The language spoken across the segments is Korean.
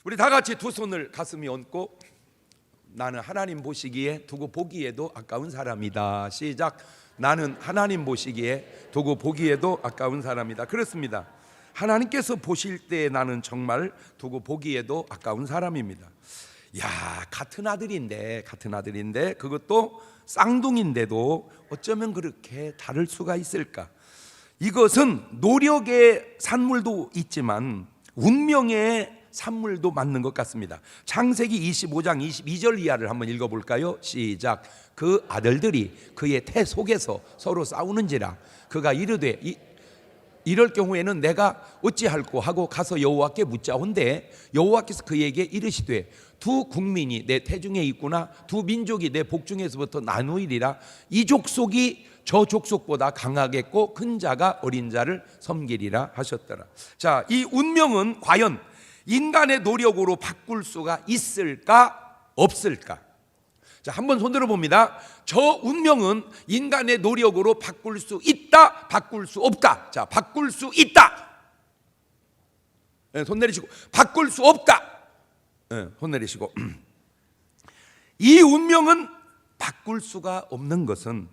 우리 다 같이 두 손을 가슴에 얹고 나는 하나님 보시기에 두고 보기에도 아까운 사람이다. 시작. 나는 하나님 보시기에 두고 보기에도 아까운 사람이다. 그렇습니다. 하나님께서 보실 때 나는 정말 두고 보기에도 아까운 사람입니다. 야, 같은 아들인데 그것도 쌍둥이인데도 어쩌면 그렇게 다를 수가 있을까? 이것은 노력의 산물도 있지만 운명의 산물도 맞는 것 같습니다. 창세기 25장 22절 이하를 한번 읽어볼까요? 시작. 그 아들들이 그의 태 속에서 서로 싸우는지라 그가 이르되 이럴 경우에는 내가 어찌할꼬 하고 가서 여호와께 묻자온대 여호와께서 그에게 이르시되 두 국민이 내 태중에 있구나 두 민족이 내 복중에서부터 나누이리라 이 족속이 저 족속보다 강하겠고 큰 자가 어린 자를 섬기리라 하셨더라. 자, 이 운명은 과연 인간의 노력으로 바꿀 수가 있을까 없을까? 자, 한번 손들어 봅니다. 저 운명은 인간의 노력으로 바꿀 수 있다, 바꿀 수 없다. 자, 바꿀 수 있다. 네, 손 내리시고 바꿀 수 없다. 네, 손 내리시고 이 운명은 바꿀 수가 없는 것은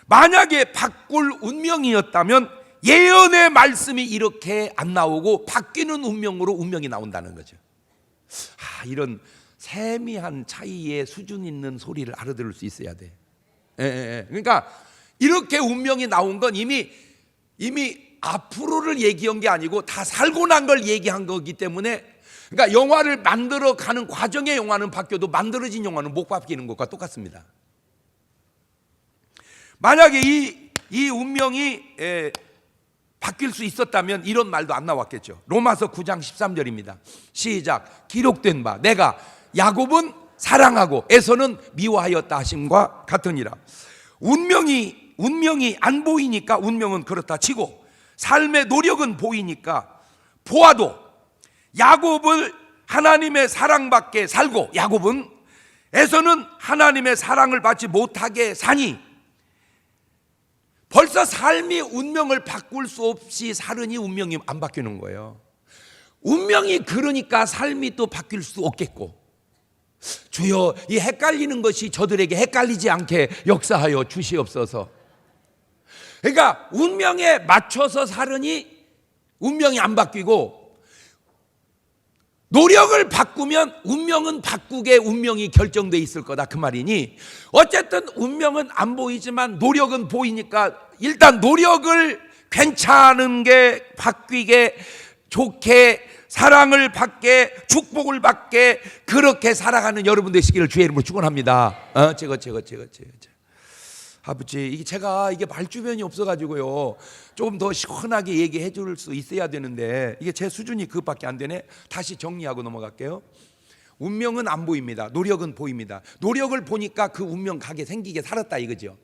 만약에 바꿀 운명이었다면 예언의 말씀이 이렇게 안 나오고 바뀌는 운명으로 운명이 나온다는 거죠. 이런 세미한 차이의 수준 있는 소리를 알아들을 수 있어야 돼. 그러니까 이렇게 운명이 나온 건 이미 앞으로를 얘기한 게 아니고 다 살고 난 걸 얘기한 거기 때문에, 그러니까 영화를 만들어 가는 과정의 영화는 바뀌어도 만들어진 영화는 못 바뀌는 것과 똑같습니다. 만약에 이 운명이 바뀔 수 있었다면 이런 말도 안 나왔겠죠. 로마서 9장 13절입니다. 시작. 기록된 바 내가 야곱은 사랑하고 에서는 미워하였다 하심과 같으니라. 운명이 안 보이니까 운명은 그렇다 치고 삶의 노력은 보이니까 보아도 야곱을 하나님의 사랑받게 살고 야곱은 에서는 하나님의 사랑을 받지 못하게 사니 벌써 삶이 운명을 바꿀 수 없이 살으니 운명이 안 바뀌는 거예요. 운명이 그러니까 삶이 또 바뀔 수 없겠고, 주여 이 헷갈리는 것이 저들에게 헷갈리지 않게 역사하여 주시옵소서. 그러니까 운명에 맞춰서 살으니 운명이 안 바뀌고, 노력을 바꾸면 운명은 바꾸게 운명이 결정돼 있을 거다 그 말이니, 어쨌든 운명은 안 보이지만 노력은 보이니까 일단 노력을 괜찮은 게 바뀌게 좋게 사랑을 받게 축복을 받게 그렇게 살아가는 여러분 되시기를 주의 이름으로 축원합니다. 제가 아버지 제가 이게 말주변이 없어가지고요 조금 더 시원하게 얘기해 줄 수 있어야 되는데 이게 제 수준이 그것밖에 안 되네. 다시 정리하고 넘어갈게요. 운명은 안 보입니다. 노력은 보입니다. 노력을 보니까 그 운명 가게 생기게 살았다 이거죠.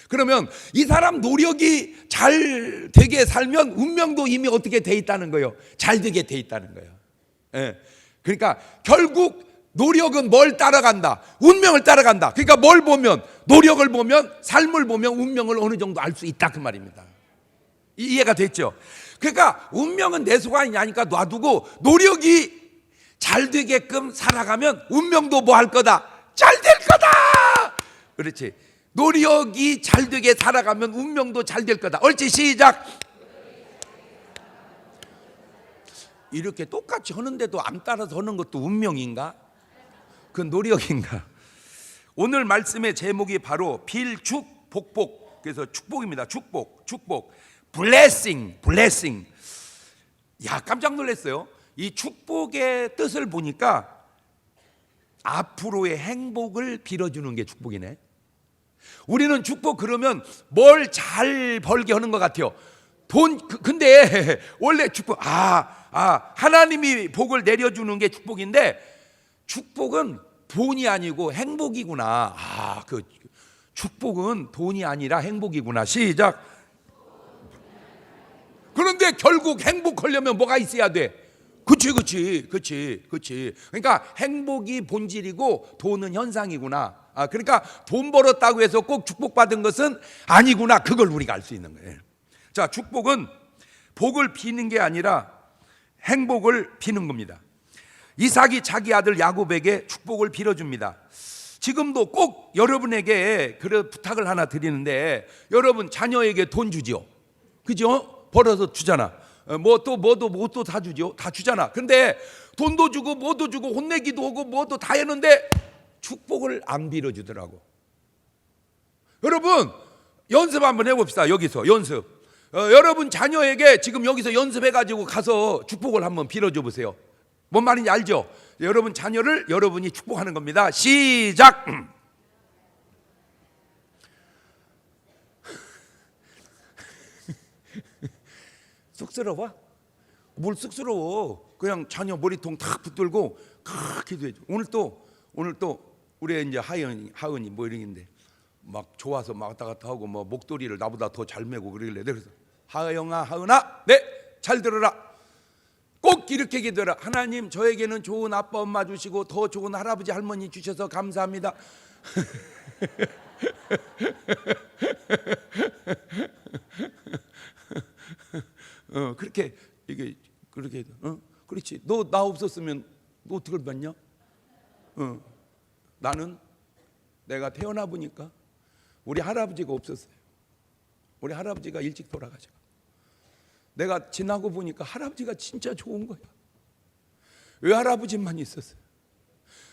그러면 이 사람 노력이 잘 되게 살면 운명도 이미 어떻게 돼 있다는 거예요. 잘 되게 돼 있다는 거예요. 그러니까 결국 노력은 뭘 따라간다? 운명을 따라간다. 그러니까 뭘 보면, 노력을 보면, 삶을 보면 운명을 어느 정도 알 수 있다 그 말입니다. 이해가 됐죠? 그러니까 운명은 내 소관이 아니까 놔두고 노력이 잘 되게끔 살아가면 운명도 뭐 할 거다? 잘 될 거다. 그렇지. 노력이 잘 되게 살아가면 운명도 잘 될 거다. 옳지, 시작. 이렇게 똑같이 하는데도 안 따라서 하는 것도 운명인가? 그 노력인가? 오늘 말씀의 제목이 바로 빌축복복. 그래서 축복입니다. 축복. 블레싱. 야, 깜짝 놀랐어요. 이 축복의 뜻을 보니까 앞으로의 행복을 빌어주는 게 축복이네. 우리는 축복 그러면 뭘 잘 벌게 하는 것 같아요. 근데 원래 축복 하나님이 복을 내려주는 게 축복인데 축복은 돈이 아니고 행복이구나. 그 축복은 돈이 아니라 행복이구나. 시작. 그런데 결국 행복하려면 뭐가 있어야 돼? 그치. 그러니까 행복이 본질이고 돈은 현상이구나. 그러니까 돈 벌었다고 해서 꼭 축복받은 것은 아니구나. 그걸 우리가 알 수 있는 거예요. 자, 축복은 복을 비는 게 아니라 행복을 비는 겁니다. 이삭이 자기 아들 야곱에게 축복을 빌어줍니다. 지금도 꼭 여러분에게 그런 부탁을 하나 드리는데, 여러분 자녀에게 돈 주죠. 그죠? 벌어서 주잖아. 뭐도 다 주죠. 다 주잖아. 근데 돈도 주고 뭐도 주고 혼내기도 하고 뭐도 다 했는데 축복을 안 빌어주더라고. 여러분 연습 한번 해봅시다. 여기서 연습. 여러분 자녀에게 지금 여기서 연습해가지고 가서 축복을 한번 빌어줘 보세요. 뭔 말인지 알죠? 여러분 자녀를 여러분이 축복하는 겁니다. 시작. 쑥스러워? 뭘 쑥스러워? 그냥 자녀 머리통 탁 붙들고 기도해줘. 오늘 또 우리 이제 하은이 뭐 이런인데 막 좋아서 막 왔다 갔다 하고 뭐 목도리를 나보다 더 잘 메고 그러길래 그래서 하은아, 네, 잘 들어라. 꼭 이렇게 기도해라. 하나님, 저에게는 좋은 아빠 엄마 주시고 더 좋은 할아버지 할머니 주셔서 감사합니다. 그렇게 이게 그렇게 그렇지. 너 나 없었으면 너 어떻게 봤냐? 나는 내가 태어나 보니까 우리 할아버지가 없었어요. 우리 할아버지가 일찍 돌아가셔. 내가 지나고 보니까 할아버지가 진짜 좋은 거야. 외할아버지만 있었어요.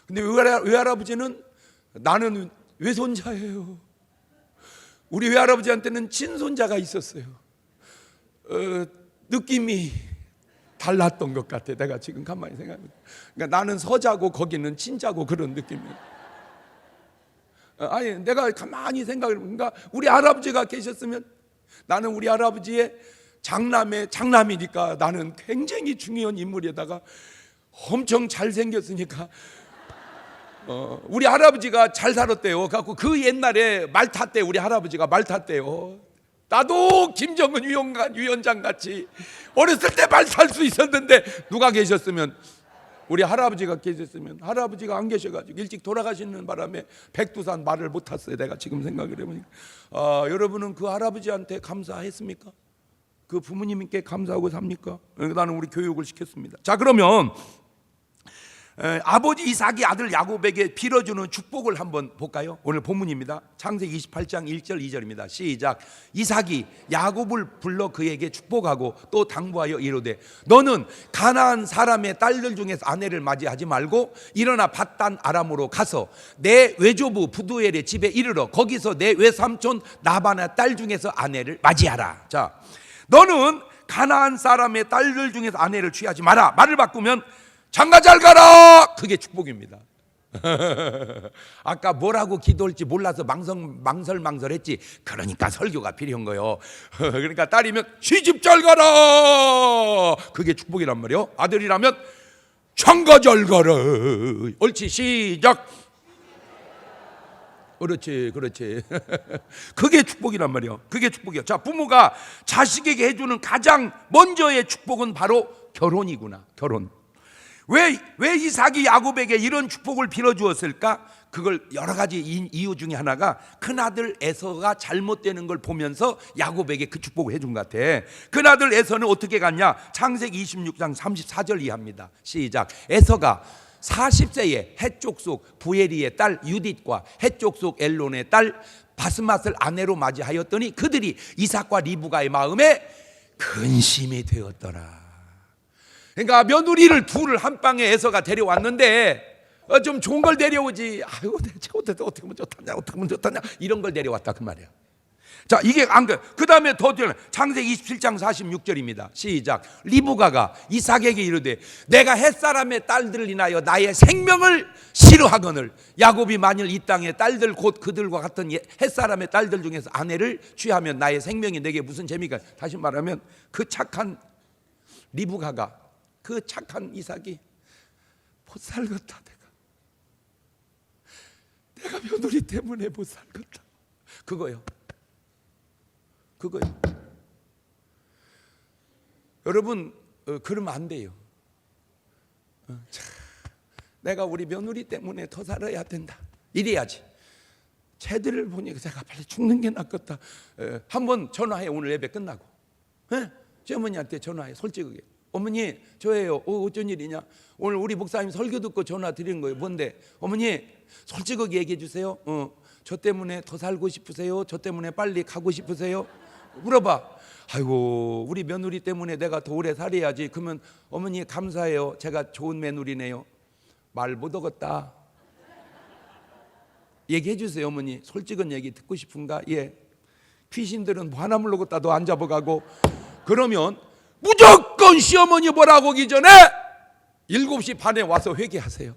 근데 외할아버지는 나는 외손자예요. 우리 외할아버지한테는 친손자가 있었어요. 느낌이 달랐던 것 같아. 내가 지금 가만히 생각해보니까. 그러니까 나는 서자고 거기는 친자고 그런 느낌이에요. 아니 내가 가만히 생각해보니까 우리 할아버지가 계셨으면 나는 우리 할아버지의 장남이니까 나는 굉장히 중요한 인물에다가 엄청 잘생겼으니까 우리 할아버지가 잘 살았대요. 그래갖고 그 옛날에 말 탔대. 우리 할아버지가 말 탔대요. 나도 김정은 위원장 같이 어렸을 때 말 탈 수 있었는데 누가 계셨으면 우리 할아버지가 계셨으면 할아버지가 안 계셔가지고 일찍 돌아가시는 바람에 백두산 말을 못 탔어요. 내가 지금 생각을 해보니까 여러분은 그 할아버지한테 감사했습니까? 그 부모님께 감사하고 삽니까? 나는 우리 교육을 시켰습니다. 자 그러면 아버지 이삭이 아들 야곱에게 빌어주는 축복을 한번 볼까요? 오늘 본문입니다. 창세기 28장 1절 2절입니다. 시작. 이삭이 야곱을 불러 그에게 축복하고 또 당부하여 이르되 너는 가나안 사람의 딸들 중에서 아내를 맞이하지 말고 일어나 밧단 아람으로 가서 내 외조부 부두엘의 집에 이르러 거기서 내 외삼촌 나반의 딸 중에서 아내를 맞이하라. 자, 너는 가나안 사람의 딸들 중에서 아내를 취하지 마라. 말을 바꾸면 장가 잘 가라. 그게 축복입니다. 아까 뭐라고 기도할지 몰라서 망설했지. 그러니까 설교가 필요한 거예요. 그러니까 딸이면 시집 잘 가라. 그게 축복이란 말이요. 아들이라면 장가 잘 가라. 옳지. 시작. 그렇지. 그게 축복이란 말이에요. 그게 축복이에요. 자, 부모가 자식에게 해주는 가장 먼저의 축복은 바로 결혼이구나. 결혼. 왜 이삭이 야곱에게 이런 축복을 빌어주었을까? 그걸 여러 가지 이유 중에 하나가 큰아들 에서가 잘못되는 걸 보면서 야곱에게 그 축복을 해준 것 같아. 큰아들 에서는 어떻게 갔냐? 창세기 26장 34절 이하입니다. 시작. 에서가 40세에 해쪽 속 부에리의 딸 유딧과 해쪽 속 엘론의 딸 바스맛을 아내로 맞이하였더니 그들이 이삭과 리브가의 마음에 근심이 되었더라. 그러니까 며느리를 둘을 한 방에 에서가 데려왔는데 좀 좋은 걸 데려오지. 아이고 어떻게 하면 좋다냐 이런 걸 데려왔다 그 말이야. 자, 이게 안 그래. 그 다음에 더 뛰어나 창세기 27장 46절입니다. 시작. 리브가가 이삭에게 이르되 내가 햇사람의 딸들을 인하여 나의 생명을 싫어하거늘 야곱이 만일 이 땅의 딸들 곧 그들과 같은 햇사람의 딸들 중에서 아내를 취하면 나의 생명이 내게 무슨 재미가. 다시 말하면 그 착한 리브가가 그 착한 이삭이 못 살겠다. 내가 며느리 때문에 못 살겠다. 그거요. 여러분 그러면 안 돼요. 내가 우리 며느리 때문에 더 살아야 된다. 이래야지. 쟤들을 보니까 제가 빨리 죽는 게 낫겠다. 한번 전화해. 오늘 예배 끝나고 시어머니한테 전화해. 솔직하게. 어머니 저예요. 어쩐 일이냐? 오늘 우리 목사님 설교 듣고 전화 드린 거예요. 뭔데? 어머니 솔직하게 얘기해 주세요. 저 때문에 더 살고 싶으세요? 저 때문에 빨리 가고 싶으세요? 물어봐. 아이고 우리 며느리 때문에 내가 더 오래 살아야지. 그러면 어머니 감사해요. 제가 좋은 며느리네요. 말 못 얻었다. 얘기해 주세요. 어머니 솔직한 얘기 듣고 싶은가? 예. 귀신들은 뭐 하나 물러갔다도 안 잡아가고. 그러면 무조건 시어머니 뭐라고 하기 전에 7시 반에 와서 회개하세요.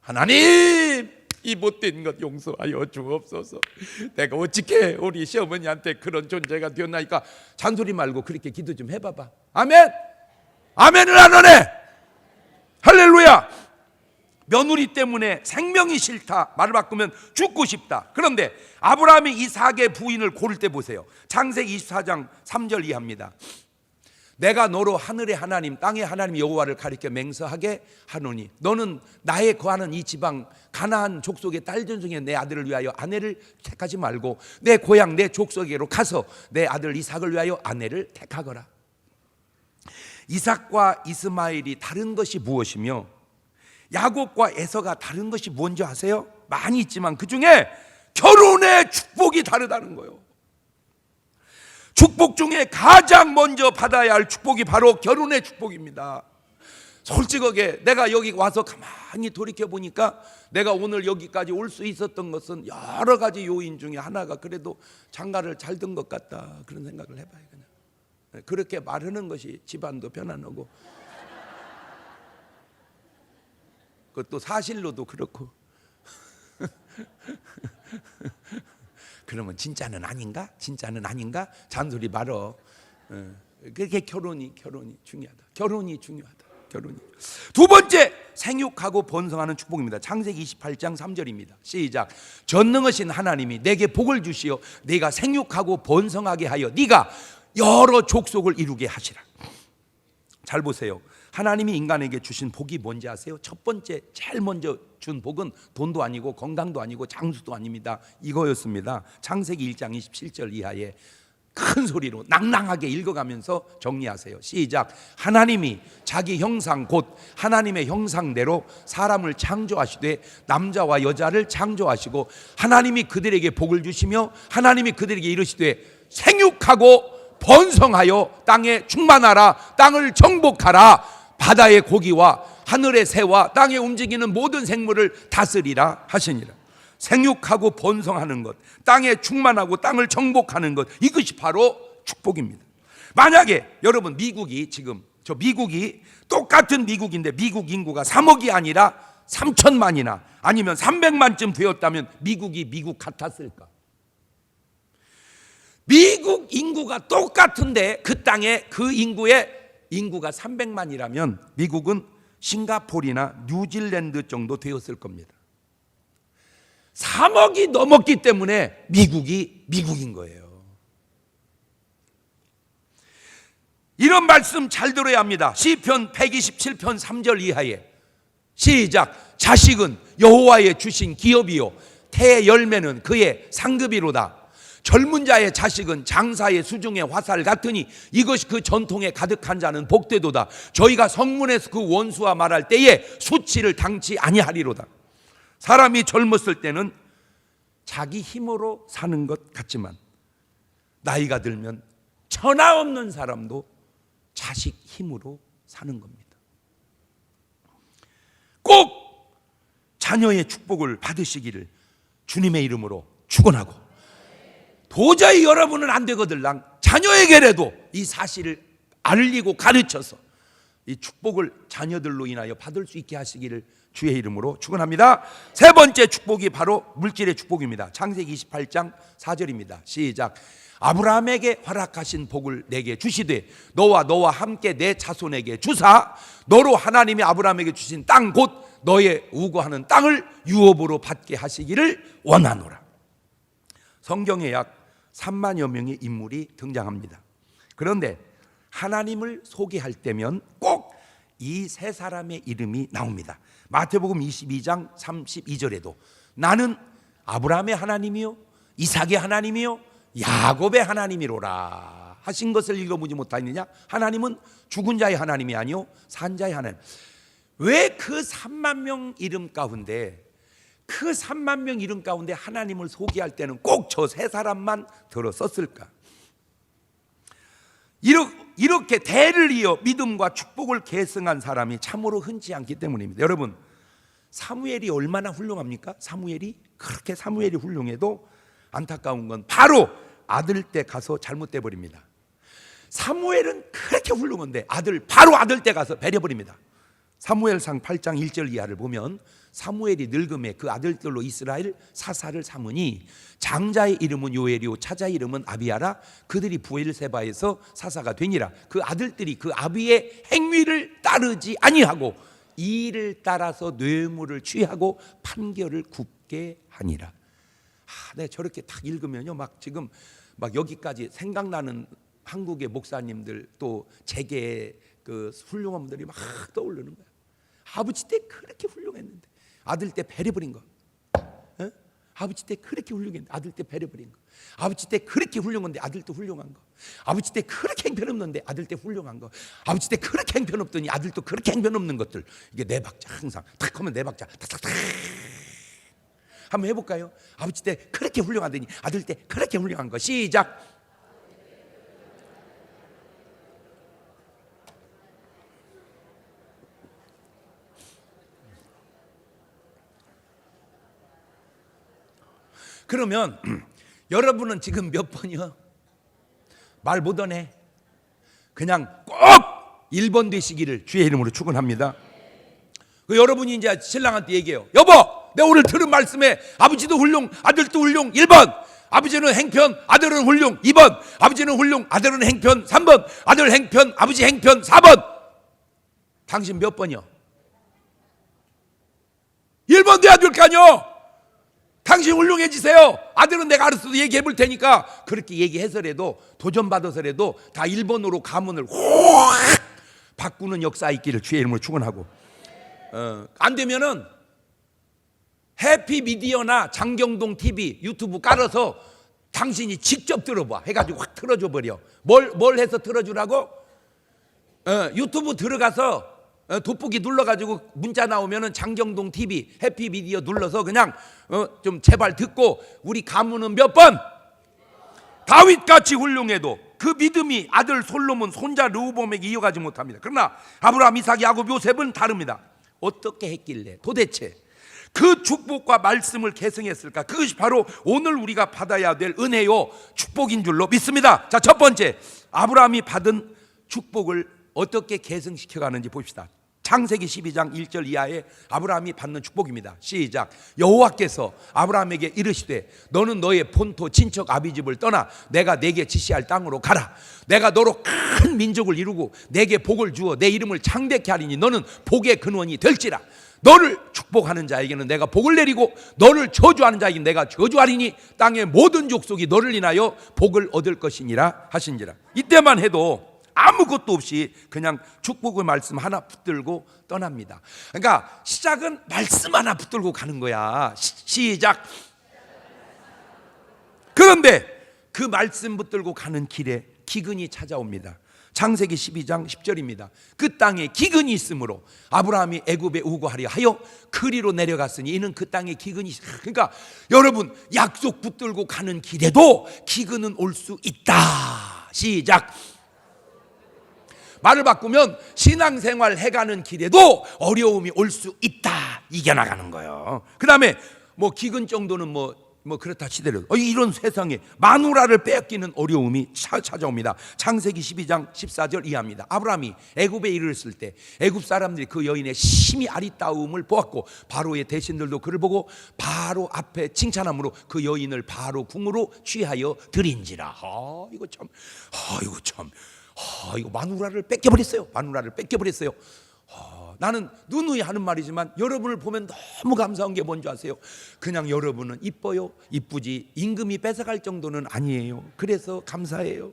하나님 이 못된 것 용서하여 주옵소서. 내가 어떻게 우리 시어머니한테 그런 존재가 되었나니까. 잔소리 말고 그렇게 기도 좀 해봐봐. 아멘. 아멘을 안 하네. 할렐루야. 며느리 때문에 생명이 싫다. 말을 바꾸면 죽고 싶다. 그런데 아브라함이 이삭의 부인을 고를 때 보세요. 창세기 24장 3절 이하입니다. 내가 너로 하늘의 하나님 땅의 하나님 여호와를 가리켜 맹세하게 하노니 너는 나의 거하는 이 지방 가나안 족속의 딸들 중에 내 아들을 위하여 아내를 택하지 말고 내 고향 내 족속에로 가서 내 아들 이삭을 위하여 아내를 택하거라. 이삭과 이스마엘이 다른 것이 무엇이며 야곱과 에서가 다른 것이 뭔지 아세요? 많이 있지만 그 중에 결혼의 축복이 다르다는 거예요. 축복 중에 가장 먼저 받아야 할 축복이 바로 결혼의 축복입니다. 솔직하게 내가 여기 와서 가만히 돌이켜 보니까 내가 오늘 여기까지 올 수 있었던 것은 여러 가지 요인 중에 하나가 그래도 장가를 잘 든 것 같다. 그런 생각을 해봐요. 그냥 그렇게 말하는 것이 집안도 편안하고 그것도 사실로도 그렇고 그러면 진짜는 아닌가? 진짜는 아닌가? 잔소리 말어. 그게 결혼이 중요하다. 결혼이 중요하다. 결혼이. 두 번째, 생육하고 번성하는 축복입니다. 창세기 28장 3절입니다. 시작. 전능하신 하나님이 내게 복을 주시어 네가 생육하고 번성하게 하여 네가 여러 족속을 이루게 하시라. 잘 보세요. 하나님이 인간에게 주신 복이 뭔지 아세요? 첫 번째, 제일 먼저 준 복은 돈도 아니고 건강도 아니고 장수도 아닙니다. 이거였습니다. 창세기 1장 27절 이하에 큰 소리로 낭낭하게 읽어가면서 정리하세요. 시작. 하나님이 자기 형상 곧 하나님의 형상대로 사람을 창조하시되 남자와 여자를 창조하시고 하나님이 그들에게 복을 주시며 하나님이 그들에게 이르시되 생육하고 번성하여 땅에 충만하라. 땅을 정복하라. 바다의 고기와 하늘의 새와 땅에 움직이는 모든 생물을 다스리라 하시니라. 생육하고 번성하는 것, 땅에 충만하고 땅을 정복하는 것, 이것이 바로 축복입니다. 만약에 여러분 미국이 똑같은 미국인데 미국 인구가 3억이 아니라 3천만이나 아니면 300만쯤 되었다면 미국이 미국 같았을까? 미국 인구가 똑같은데 그 땅에 그 인구가 300만이라면 미국은 싱가포르나 뉴질랜드 정도 되었을 겁니다. 3억이 넘었기 때문에 미국이 미국인 거예요. 이런 말씀 잘 들어야 합니다. 시편 127편 3절 이하에 시작. 자식은 여호와의 주신 기업이요 태 열매는 그의 상급이로다. 젊은 자의 자식은 장사의 수중의 화살 같으니 이것이 그 전통에 가득한 자는 복되도다. 저희가 성문에서 그 원수와 말할 때에 수치를 당치 아니하리로다. 사람이 젊었을 때는 자기 힘으로 사는 것 같지만 나이가 들면 천하 없는 사람도 자식 힘으로 사는 겁니다. 꼭 자녀의 축복을 받으시기를 주님의 이름으로 축원하고, 도저히 여러분은 안 되거들랑 자녀에게라도 이 사실을 알리고 가르쳐서 이 축복을 자녀들로 인하여 받을 수 있게 하시기를 주의 이름으로 축원합니다. 세 번째 축복이 바로 물질의 축복입니다. 창세기 28장 4절입니다. 시작. 아브라함에게 허락하신 복을 내게 주시되 너와 함께 내 자손에게 주사 너로 하나님이 아브라함에게 주신 땅 곧 너의 우거하는 땅을 유업으로 받게 하시기를 원하노라. 성경에 약 3만여 명의 인물이 등장합니다. 그런데 하나님을 소개할 때면 꼭 이 세 사람의 이름이 나옵니다. 마태복음 22장 32절에도 나는 아브라함의 하나님이요 이삭의 하나님이요 야곱의 하나님이로라 하신 것을 읽어보지 못하느냐? 하나님은 죽은 자의 하나님이 아니요 산 자의 하나님. 왜 그 3만 명 이름 가운데 그 3만 명 이름 가운데 하나님을 소개할 때는 꼭 저 세 사람만 들어 썼을까? 이렇게 대를 이어 믿음과 축복을 계승한 사람이 참으로 흔치 않기 때문입니다. 여러분, 사무엘이 얼마나 훌륭합니까? 사무엘이 그렇게 사무엘이 훌륭해도 안타까운 건 바로 아들 때 가서 잘못돼 버립니다. 사무엘은 그렇게 훌륭한데 바로 아들 때 가서 배려버립니다. 사무엘상 8장 1절 이하를 보면 사무엘이 늙음에 그 아들들로 이스라엘 사사를 삼으니 장자의 이름은 요엘이요 차자의 이름은 아비야라. 그들이 부엘세바에서 사사가 되니라. 그 아들들이 그 아비의 행위를 따르지 아니하고 이를 따라서 뇌물을 취하고 판결을 굽게 하니라. 네, 저렇게 딱 읽으면요, 막 지금 막 여기까지 생각나는 한국의 목사님들 또 재계의 그 훌륭한 분들이 막 떠오르는 거야. 아버지 때 그렇게 훌륭했는데 아들 때 배려버린 거. 어? 아버지 때 그렇게 훌륭했는데 아들 때 배려버린 거. 아버지 때 그렇게 훌륭한데 아들 때 훌륭한 거. 아버지 때 그렇게 행편없는데 아들 때 훌륭한 거. 아버지 때 그렇게 행편없더니 아들 또 그렇게 행편없는 것들. 이게 네 박자 항상 탁 하면 네 박자 탁탁탁. 한번 해볼까요? 아버지 때 그렇게 훌륭하더니 아들 때 그렇게 훌륭한 거. 시작. 그러면 여러분은 지금 몇 번이요? 말 못하네. 그냥 꼭 1번 되시기를 주의 이름으로 축원합니다. 여러분이 이제 신랑한테 얘기해요. 여보, 내가 오늘 들은 말씀에 아버지도 훌륭, 아들도 훌륭 1번, 아버지는 행편, 아들은 훌륭 2번, 아버지는 훌륭, 아들은 행편 3번, 아들 행편, 아버지 행편 4번. 당신 몇 번이요? 1번 돼야 될 거 아니요? 당신 훌륭해지세요. 아들은 내가 알아서 얘기해 볼 테니까. 그렇게 얘기해서라도 도전받아서라도 다 1번으로 가문을 확 바꾸는 역사 있기를 주의 이름으로 축원하고, 안 되면은 해피미디어나 장경동 TV 유튜브 깔아서 당신이 직접 들어봐 해가지고 확 틀어줘 버려. 뭘 해서 틀어주라고? 유튜브 들어가서 돋보기 눌러가지고 문자 나오면은 장경동 TV 해피미디어 눌러서 그냥 좀 제발 듣고, 우리 가문은 몇 번? 다윗같이 훌륭해도 그 믿음이 아들 솔로몬 손자 르호보암에게 이어가지 못합니다. 그러나 아브라함, 이삭, 야곱, 요셉은 다릅니다. 어떻게 했길래 도대체 그 축복과 말씀을 계승했을까? 그것이 바로 오늘 우리가 받아야 될 은혜요 축복인 줄로 믿습니다. 자, 첫 번째, 아브라함이 받은 축복을 어떻게 계승시켜가는지 봅시다. 창세기 12장 1절 이하에 아브라함이 받는 축복입니다. 시작. 여호와께서 아브라함에게 이르시되 너는 너의 본토 친척 아비 집을 떠나 내가 내게 지시할 땅으로 가라. 내가 너로 큰 민족을 이루고 내게 복을 주어 내 이름을 창대케 하리니 너는 복의 근원이 될지라. 너를 축복하는 자에게는 내가 복을 내리고 너를 저주하는 자에게는 내가 저주하리니 땅의 모든 족속이 너를 인하여 복을 얻을 것이니라 하신지라. 이때만 해도 아무것도 없이 그냥 축복의 말씀 하나 붙들고 떠납니다. 그러니까 시작은 말씀 하나 붙들고 가는 거야. 시작. 그런데 그 말씀 붙들고 가는 길에 기근이 찾아옵니다. 창세기 12장 10절입니다. 그 땅에 기근이 있으므로 아브라함이 애굽에 우거하려 하여 그리로 내려갔으니 이는 그 땅에 기근이. 그러니까 여러분, 약속 붙들고 가는 길에도 기근은 올 수 있다. 시작. 말을 바꾸면 신앙생활 해가는 길에도 어려움이 올 수 있다. 이겨나가는 거예요. 그 다음에 뭐 기근 정도는 뭐 그렇다 치더라도 이런 세상에 마누라를 빼앗기는 어려움이 찾아옵니다. 창세기 12장 14절 이하입니다. 아브라함이 애굽에 이르렀을 때 애굽 사람들이 그 여인의 심히 아리따움을 보았고 바로의 대신들도 그를 보고 바로 앞에 칭찬함으로 그 여인을 바로 궁으로 취하여 드린지라. 이거 마누라를 뺏겨버렸어요. 나는 누누이 하는 말이지만 여러분을 보면 너무 감사한 게 뭔지 아세요? 그냥 여러분은 이뻐요, 이쁘지 임금이 뺏어갈 정도는 아니에요. 그래서 감사해요.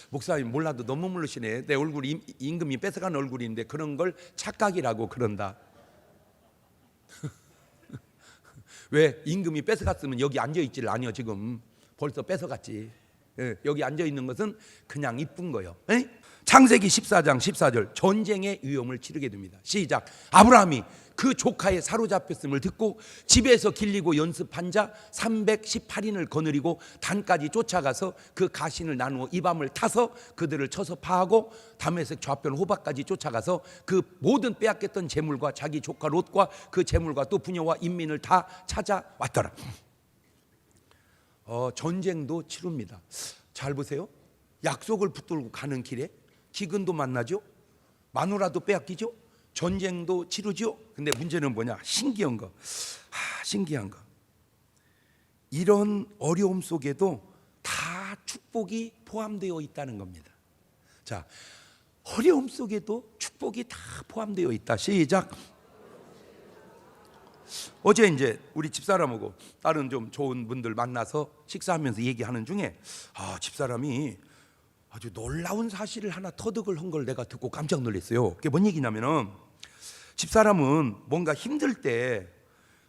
목사님 몰라도 너무 모르시네. 내 얼굴이 임금이 뺏어간 얼굴인데 그런 걸 착각이라고 그런다. 왜? 임금이 뺏어갔으면 여기 앉아있지를 아니요. 지금 벌써 뺏어갔지. 여기 앉아 있는 것은 그냥 이쁜 거예요. 창세기 14장 14절 전쟁의 위험을 치르게 됩니다. 시작. 아브라함이 그 조카의 사로잡혔음을 듣고 집에서 길리고 연습한 자 318인을 거느리고 단까지 쫓아가서 그 가신을 나누어 이 밤을 타서 그들을 쳐서 파하고 다메섹 좌편 호박까지 쫓아가서 그 모든 빼앗겼던 재물과 자기 조카 롯과 그 재물과 또 부녀와 인민을 다 찾아왔더라. 전쟁도 치릅니다. 잘 보세요. 약속을 붙들고 가는 길에 기근도 만나죠. 마누라도 빼앗기죠. 전쟁도 치르죠. 근데 문제는 뭐냐? 신기한 거. 신기한 거. 이런 어려움 속에도 다 축복이 포함되어 있다는 겁니다. 자, 어려움 속에도 축복이 다 포함되어 있다. 시작. 어제 이제 우리 집사람하고 다른 좀 좋은 분들 만나서 식사하면서 얘기하는 중에 집사람이 아주 놀라운 사실을 하나 터득을 한 걸 내가 듣고 깜짝 놀랐어요. 그게 뭔 얘기냐면은 집사람은 뭔가 힘들 때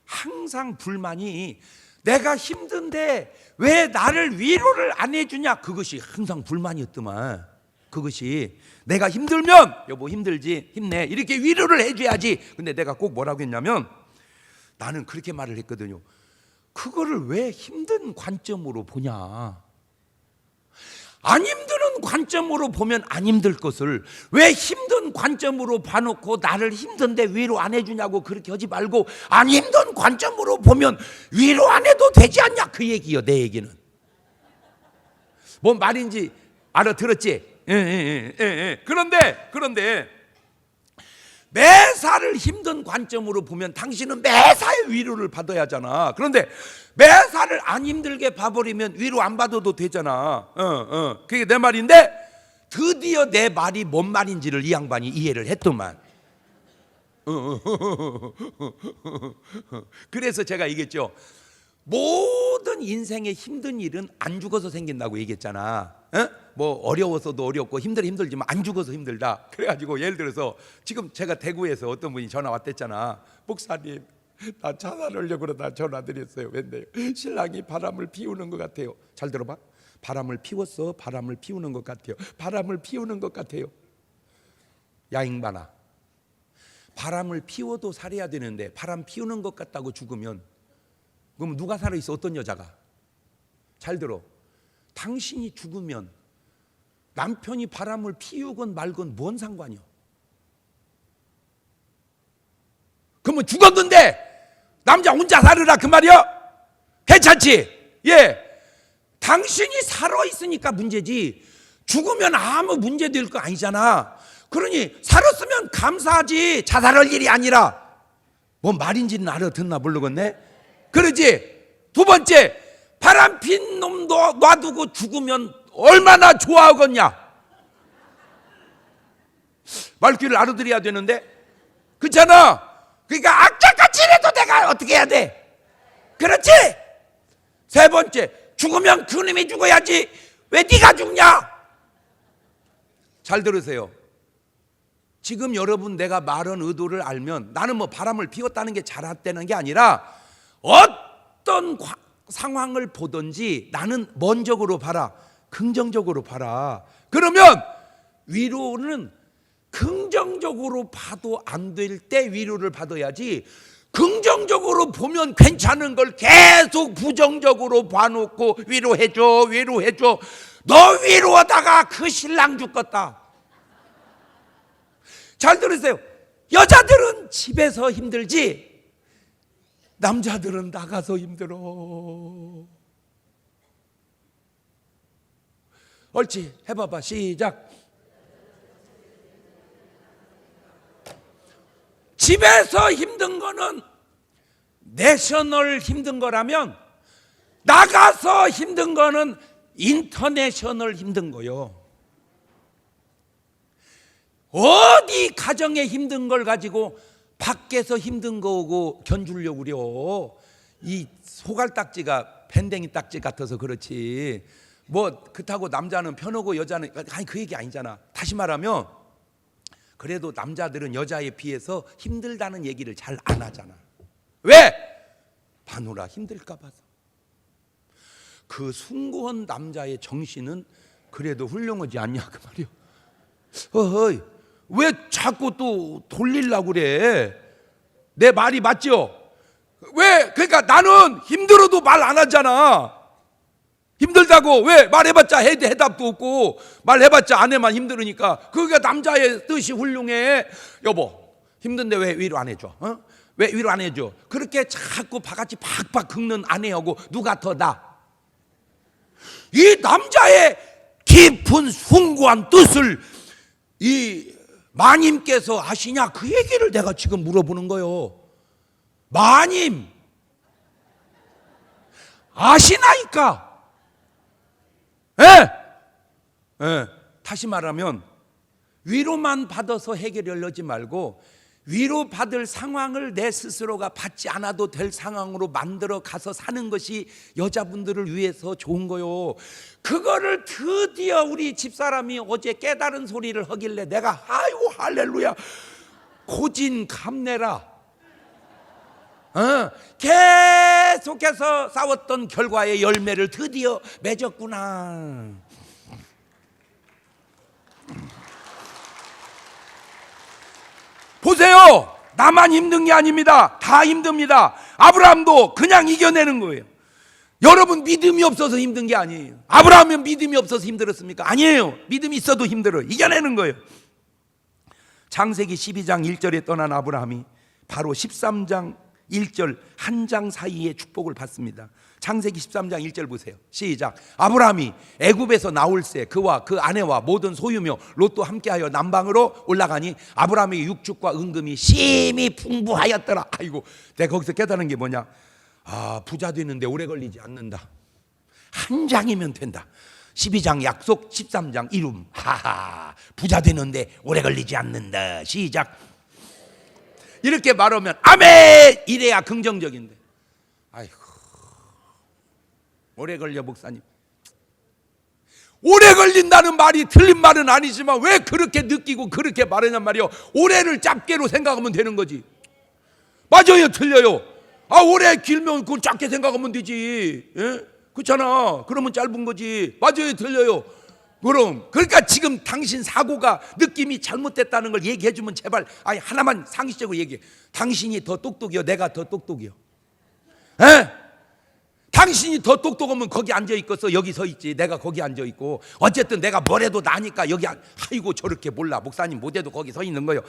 항상 불만이 내가 힘든데 왜 나를 위로를 안 해주냐, 그것이 항상 불만이었더만. 그것이 내가 힘들면 여보 힘들지 힘내 이렇게 위로를 해줘야지. 근데 내가 꼭 뭐라고 했냐면 나는 그렇게 말을 했거든요. 그거를 왜 힘든 관점으로 보냐. 안 힘드는 관점으로 보면 안 힘들 것을 왜 힘든 관점으로 봐놓고 나를 힘든데 위로 안 해주냐고 그렇게 하지 말고 안 힘든 관점으로 보면 위로 안 해도 되지 않냐, 그 얘기요. 내 얘기는 뭔 말인지 알아들었지? 그런데 매사를 힘든 관점으로 보면 당신은 매사의 위로를 받아야 하잖아. 그런데 매사를 안 힘들게 봐버리면 위로 안 받아도 되잖아. 그게 내 말인데 드디어 내 말이 뭔 말인지를 이 양반이 이해를 했더만. 그래서 제가 얘기했죠. 모든 인생의 힘든 일은 안 죽어서 생긴다고 얘기했잖아. 뭐 어려워서도 어렵고 힘들지만 안 죽어서 힘들다. 그래가지고 예를 들어서 지금 제가 대구에서 어떤 분이 전화 왔댔잖아. 목사님, 나 자살하려고 그러다 전화 드렸어요. 왠데요? 신랑이 바람을 피우는 것 같아요. 잘 들어봐. 바람을 피웠어. 바람을 피우는 것 같아요. 바람을 피우는 것 같아요. 야 인간아, 바람을 피워도 살아야 되는데 바람 피우는 것 같다고 죽으면 그럼 누가 살아있어? 어떤 여자가? 잘 들어. 당신이 죽으면 남편이 바람을 피우건 말건 뭔 상관이요? 그러면 죽었는데 남자 혼자 살으라 그 말이요? 괜찮지? 예. 당신이 살아있으니까 문제지 죽으면 아무 문제 될 거 아니잖아. 그러니 살았으면 감사하지 자살할 일이 아니라. 뭔 말인지는 알아듣나 모르겠네. 그러지? 두 번째, 바람 핀 놈도 놔두고 죽으면 얼마나 좋아하겠냐. 말귀를 알아들어야 되는데 그렇잖아. 그러니까 악착같이 해도 내가 어떻게 해야 돼? 그렇지? 세 번째, 죽으면 그놈이 죽어야지 왜 네가 죽냐? 잘 들으세요. 지금 여러분 내가 말한 의도를 알면 나는 뭐 바람을 피웠다는 게 잘했다는 게 아니라 어떤 상황을 보든지 나는 먼저적으로 봐라. 긍정적으로 봐라. 그러면 위로는 긍정적으로 봐도 안 될 때 위로를 받아야지 긍정적으로 보면 괜찮은 걸 계속 부정적으로 봐놓고 위로해줘 너 위로하다가 그 신랑 죽겠다. 잘 들으세요. 여자들은 집에서 힘들지 남자들은 나가서 힘들어. 옳지, 해봐봐. 시작. 집에서 힘든 거는 내셔널 힘든 거라면 나가서 힘든 거는 인터내셔널 힘든 거요. 어디 가정에 힘든 걸 가지고 밖에서 힘든 거고 견주려고 그려. 이 소갈딱지가 밴댕이 딱지 같아서 그렇지. 뭐 그렇다고 남자는 편하고 여자는 아니 그 얘기 아니잖아. 다시 말하면 그래도 남자들은 여자에 비해서 힘들다는 얘기를 잘 안 하잖아. 왜? 마누라 힘들까 봐서. 그 숭고한 남자의 정신은 그래도 훌륭하지 않냐 그 말이요. 어허이, 왜 자꾸 또 돌리려고 그래? 내 말이 맞죠? 왜? 그러니까 나는 힘들어도 말 안 하잖아. 힘들다고 왜 말해봤자 해답도 없고 말해봤자 아내만 힘들으니까. 그러니까 남자의 뜻이 훌륭해. 여보, 힘든데 왜 위로 안 해줘? 왜 위로 안 해줘? 그렇게 자꾸 바가지 팍팍 긁는 아내하고 누가 더 나? 이 남자의 깊은 숭고한 뜻을 이 마님께서 아시냐? 그 얘기를 내가 지금 물어보는 거예요. 마님 아시나이까? 다시 말하면 위로만 받아서 해결이 하려지 말고 위로받을 상황을 내 스스로가 받지 않아도 될 상황으로 만들어 가서 사는 것이 여자분들을 위해서 좋은 거요. 그거를 드디어 우리 집사람이 어제 깨달은 소리를 하길래 내가 아이고 할렐루야 고진감래라. 계속해서 싸웠던 결과의 열매를 드디어 맺었구나. 보세요. 나만 힘든 게 아닙니다. 다 힘듭니다. 아브라함도 그냥 이겨내는 거예요. 여러분 믿음이 없어서 힘든 게 아니에요. 아브라함은 믿음이 없어서 힘들었습니까? 아니에요. 믿음이 있어도 힘들어요. 이겨내는 거예요. 창세기 12장 1절에 떠난 아브라함이 바로 13장 1절 한 장 사이에 축복을 받습니다. 창세기 13장 1절 보세요. 시작. 아브라함이 애굽에서 나올새 그와 그 아내와 모든 소유며 롯도 함께하여 남방으로 올라가니 아브라함의 육축과 은금이 심히 풍부하였더라. 아이고, 내가 거기서 깨달은 게 뭐냐? 아, 부자 되는데 오래 걸리지 않는다. 한 장이면 된다. 12장 약속, 13장 이룸. 하하, 부자 되는데 오래 걸리지 않는다. 시작. 이렇게 말하면 아멘! 이래야 긍정적인데. 아이고, 오래 걸려 목사님. 오래 걸린다는 말이 틀린 말은 아니지만 왜 그렇게 느끼고 그렇게 말하냔 말이요. 오래를 짧게로 생각하면 되는 거지. 맞아요, 틀려요. 아, 오래 길면 그걸 짧게 생각하면 되지. 예? 그렇잖아. 그러면 짧은 거지. 맞아요, 틀려요. 그럼 그러니까 지금 당신 사고가 느낌이 잘못됐다는 걸 얘기해 주면 제발 아니 하나만 상식적으로 얘기해. 당신이 더 똑똑이요, 내가 더 똑똑이요? 에? 당신이 더 똑똑하면 거기 앉아 있겠어? 여기 서 있지. 내가 거기 앉아 있고. 어쨌든 내가 뭘 해도 나니까 여기 아이고 저렇게 몰라. 목사님 못해도 거기 서 있는 거요.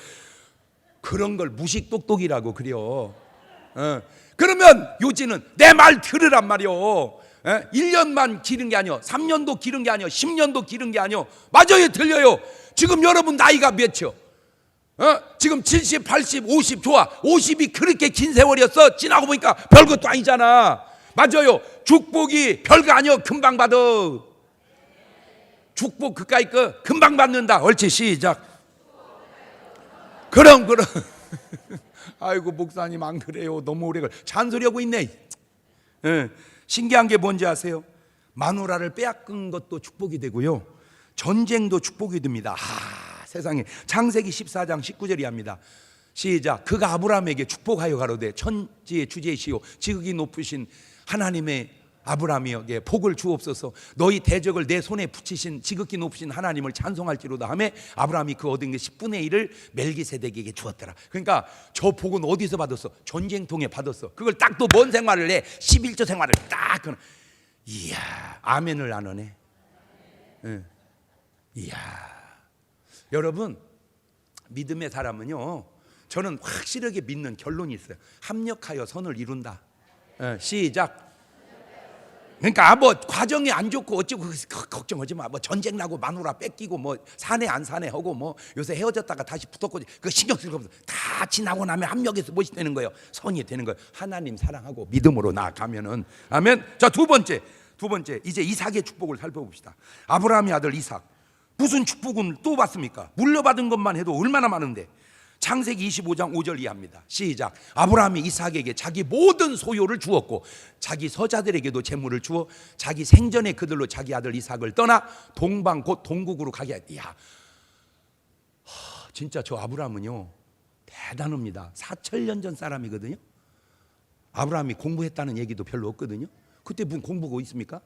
그런 걸 무식 똑똑이라고 그래요. 그러면 요지는 내 말 들으란 말이요. 1년만 기른 게 아니요, 3년도 기른 게 아니요, 10년도 기른 게 아니요. 맞아요, 들려요. 지금 여러분 나이가 몇이요? 지금 70, 80, 50 좋아. 50이 그렇게 긴 세월이었어. 지나고 보니까 별것도 아니잖아. 맞아요. 축복이 별거 아니요. 금방 받아. 축복 그까이 거 금방 받는다. 옳지, 시작. 그럼 아이고 목사님 안 그래요. 너무 오래 걸 잔소리하고 있네. 신기한 게 뭔지 아세요? 마누라를 빼앗긴 것도 축복이 되고요, 전쟁도 축복이 됩니다. 세상에. 창세기 14장 19절이 합니다. 시작. 그가 아브라함에게 축복하여 가로되 천지의 주제이시오 지극히 높으신 하나님의 아브라함에게 복을 주옵소서. 너희 대적을 내 손에 붙이신 지극히 높으신 하나님을 찬송할지로다 하며 아브라함이 그 얻은 게 10분의 1을 멜기세덱에게 주었더라. 그러니까 저 복은 어디서 받았어? 전쟁통에 받았어. 그걸 딱 또 뭔 생활을 해? 11조 생활을 딱. 이야, 아멘을 안 하네. 이야, 여러분 믿음의 사람은요, 저는 확실하게 믿는 결론이 있어요. 합력하여 선을 이룬다. 시작. 그러니까 뭐 과정이 안 좋고 어쩌고 걱정하지 마. 뭐 전쟁 나고 마누라 뺏기고 뭐 사내 안 사내 하고 뭐 요새 헤어졌다가 다시 붙었고 그 신경 쓸 거 없어. 다 지나고 나면 합력해서 무엇이 되는 거예요? 선이 되는 거예요. 하나님 사랑하고 믿음으로 나아가면은. 아멘. 자, 두 번째 이제 이삭의 축복을 살펴봅시다. 아브라함의 아들 이삭. 무슨 축복은 또 받습니까? 물려받은 것만 해도 얼마나 많은데. 창세기 25장 5절 이하입니다. 시작. 아브라함이 이삭에게 자기 모든 소유를 주었고 자기 서자들에게도 재물을 주어 자기 생전에 그들로 자기 아들 이삭을 떠나 동방 곧 동국으로 가게 했다. 이야, 진짜 저 아브라함은요 대단합니다. 4,000년 전 사람이거든요. 아브라함이 공부했다는 얘기도 별로 없거든요. 그때 무슨 공부가 있습니까?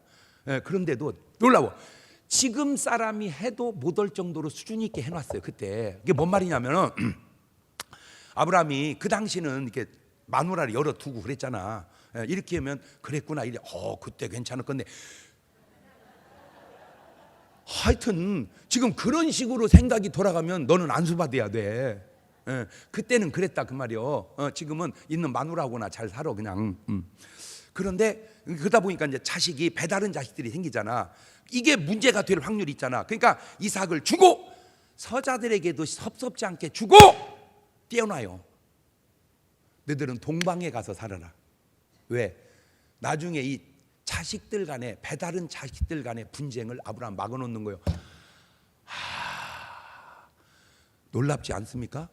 그런데도 놀라워. 지금 사람이 해도 못할 정도로 수준 있게 해놨어요. 그때 이게 뭔 말이냐면은 아브라함이 그 당시는 이렇게 마누라를 열어두고 그랬잖아. 이렇게 하면 그랬구나. 이래. 그때 괜찮을 건데. 하여튼 지금 그런 식으로 생각이 돌아가면 너는 안수받아야 돼. 그때는 그랬다 그 말이요. 지금은 있는 마누라하고나 잘 살아 그냥. 그런데 그러다 보니까 이제 자식이 배다른 자식들이 생기잖아. 이게 문제가 될 확률이 있잖아. 그러니까 이삭을 주고 서자들에게도 섭섭지 않게 주고 떼어놔요. 너희들은 동방에 가서 살아라. 왜? 나중에 이 자식들 간에 배다른 자식들 간의 분쟁을 아브라함 막아놓는 거예요. 놀랍지 않습니까?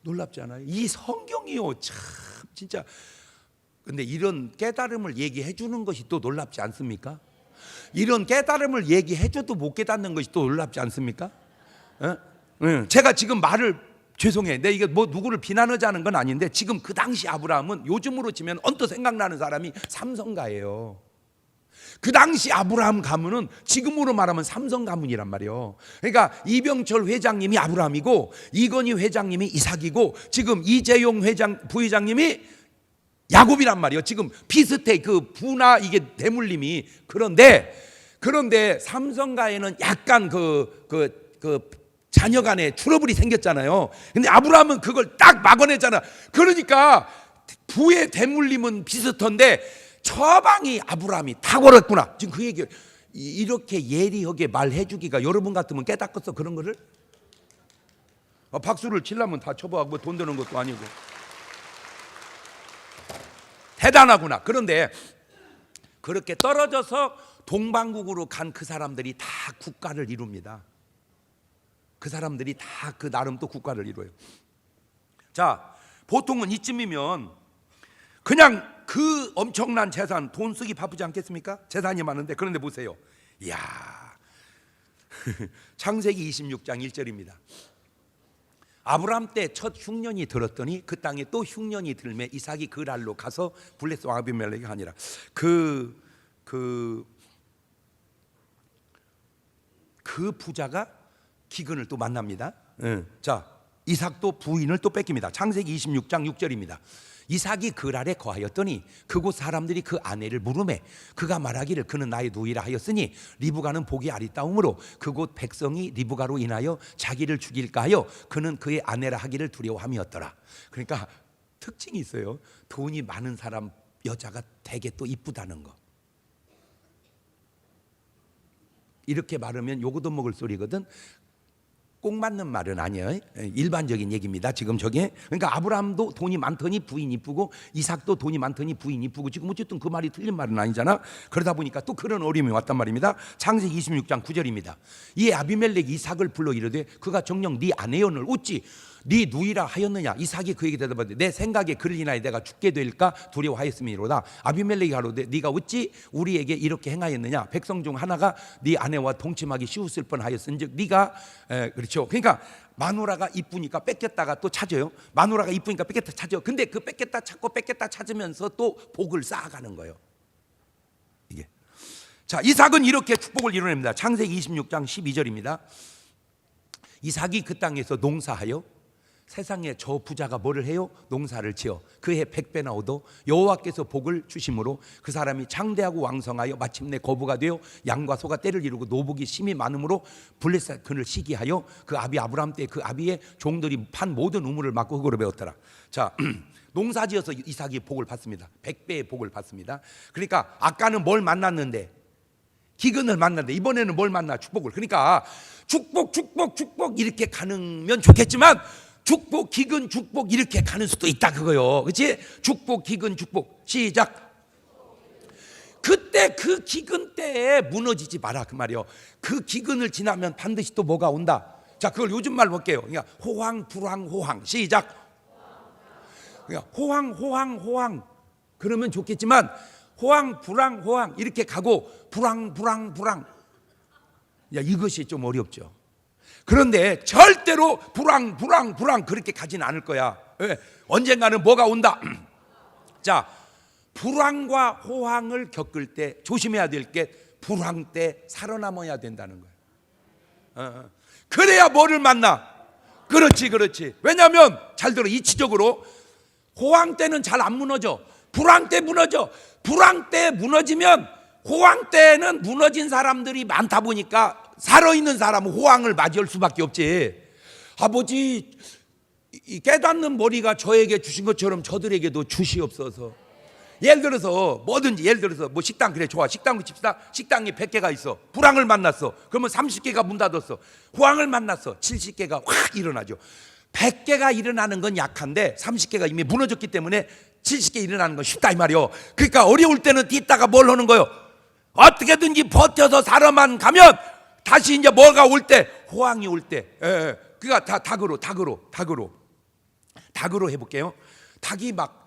놀랍지 않아요? 이 성경이요, 참 진짜. 근데 이런 깨달음을 얘기해 주는 것이 또 놀랍지 않습니까? 이런 깨달음을 얘기해 줘도 못 깨닫는 것이 또 놀랍지 않습니까? 제가 지금 말을 죄송해. 내 이게 뭐 누구를 비난하자는 건 아닌데 지금 그 당시 아브라함은 요즘으로 치면 언뜻 생각나는 사람이 삼성가예요. 그 당시 아브라함 가문은 지금으로 말하면 삼성 가문이란 말이에요. 그러니까 이병철 회장님이 아브라함이고 이건희 회장님이 이삭이고 지금 이재용 부회장님이 야곱이란 말이에요. 지금 비슷해. 그 부나 이게 대물림이. 그런데 삼성가에는 약간 그 자녀 간에 트러블이 생겼잖아요. 근데 아브라함은 그걸 딱 막아내잖아. 그러니까 부의 대물림은 비슷한데 처방이 아브라함이 탁월했구나. 지금 그 얘기. 이렇게 예리하게 말해주기가 여러분 같으면 깨닫겠어 그런 거를? 박수를 치려면 다 쳐봐. 뭐 돈 드는 것도 아니고. 대단하구나. 그런데 그렇게 떨어져서 동방국으로 간 그 사람들이 다 국가를 이룹니다. 그 사람들이 다 그 나름 또 국가를 이뤄요. 자, 보통은 이쯤이면 그냥 그 엄청난 재산, 돈 쓰기 바쁘지 않겠습니까? 재산이 많은데. 그런데 보세요. 이야, 창세기 26장 1절입니다. 아브라함 때 첫 흉년이 들었더니 그 땅에 또 흉년이 들매 이삭이 그랄로 가서 블레스 왕 아비멜렉이 아니라 그 부자가 기근을 또 만납니다. 자, 이삭도 부인을 또 뺏깁니다. 창세기 26장 6절입니다. 이삭이 그랄에 거하였더니 그곳 사람들이 그 아내를 물으매 그가 말하기를 그는 나의 누이라 하였으니 리브가는 복이 아리따움으로 그곳 백성이 리브가로 인하여 자기를 죽일까 하여 그는 그의 아내라 하기를 두려워함이었더라. 그러니까 특징이 있어요. 돈이 많은 사람 여자가 되게 또 이쁘다는 거. 이렇게 말하면 요거도 먹을 소리거든. 꼭 맞는 말은 아니에요. 일반적인 얘기입니다. 지금 저게. 그러니까 아브라함도 돈이 많더니 부인 이쁘고 이삭도 돈이 많더니 부인 이쁘고 지금 어쨌든 그 말이 틀린 말은 아니잖아. 그러다 보니까 또 그런 어려움이 왔단 말입니다. 창세기 26장 9절입니다. 이에 아비멜렉이 이삭을 불러 이르되 그가 정녕 네 아내연을 어찌 네 누이라 하였느냐. 이삭이 그에게 대답하되 내 생각에 그를 인하여 내가 죽게 될까 두려워하였음이로다. 아비멜렉이 가로되 네가 어찌 우리에게 이렇게 행하였느냐. 백성 중 하나가 네 아내와 동침하기 쉬웠을 뻔하였은즉 네가 그렇죠. 그러니까 마누라가 이쁘니까 뺏겼다가 또 찾아요. 마누라가 이쁘니까 뺏겼다 찾아요. 근데 그 뺏겼다 찾고 뺏겼다 찾으면서 또 복을 쌓아가는 거예요. 이게. 자, 이삭은 이렇게 축복을 이뤄냅니다. 창세기 26장 12절입니다. 이삭이 그 땅에서 농사하여 세상에 저 부자가 뭐를 해요? 농사를 지어 그해 100배나 얻어 여호와께서 복을 주심으로 그 사람이 창대하고 왕성하여 마침내 거부가 되어 양과 소가 때를 이루고 노복이 심히 많음으로 블레셋 그를 시기하여 그 아비 아브라함 때 그 아비의 종들이 판 모든 우물을 막고 흙으로 메웠더라. 자, 농사지어서 이삭이 복을 받습니다. 100배의 복을 받습니다. 그러니까 아까는 뭘 만났는데 기근을 만났는데 이번에는 뭘 만나? 축복을. 그러니까 축복 이렇게 가능면 좋겠지만 축복, 기근, 축복 이렇게 가는 수도 있다 그거요. 그렇지? 축복, 기근, 축복. 시작. 그때 그 기근 때에 무너지지 마라 그 말이요. 그 기근을 지나면 반드시 또 뭐가 온다. 자, 그걸 요즘 말 볼게요. 그러니까 호황, 불황, 호황. 시작. 그러니까 호황 그러면 좋겠지만 호황, 불황 이렇게 가고 불황. 야, 이것이 좀 어렵죠. 그런데 절대로 불황 그렇게 가지는 않을 거야. 왜? 언젠가는 뭐가 온다. 자, 불황과 호황을 겪을 때 조심해야 될 게 불황 때 살아남아야 된다는 거예요. 그래야 뭐를 만나? 그렇지. 왜냐하면 잘 들어, 이치적으로 호황 때는 잘 안 무너져. 불황 때 무너져. 불황 때 무너지면 호황 때는 무너진 사람들이 많다 보니까 살아있는 사람은 호황을 맞이할 수밖에 없지. 아버지, 이 깨닫는 머리가 저에게 주신 것처럼 저들에게도 주시옵소서. 예를 들어서 뭐든지, 예를 들어서 뭐 식당, 그래 좋아, 식당 칩시다. 식당이 100개가 있어. 불황을 만났어. 그러면 30개가 문 닫았어. 호황을 만났어. 70개가 확 일어나죠. 100개가 일어나는 건 약한데 30개가 이미 무너졌기 때문에 70개 일어나는 건 쉽다 이 말이요. 그러니까 어려울 때는 뒤따가 뭘 하는 거요? 어떻게든지 버텨서 살아만 가면 다시 이제 뭐가 올 때, 호황이 올 때, 그러니까 닭으로 해볼게요. 닭이 막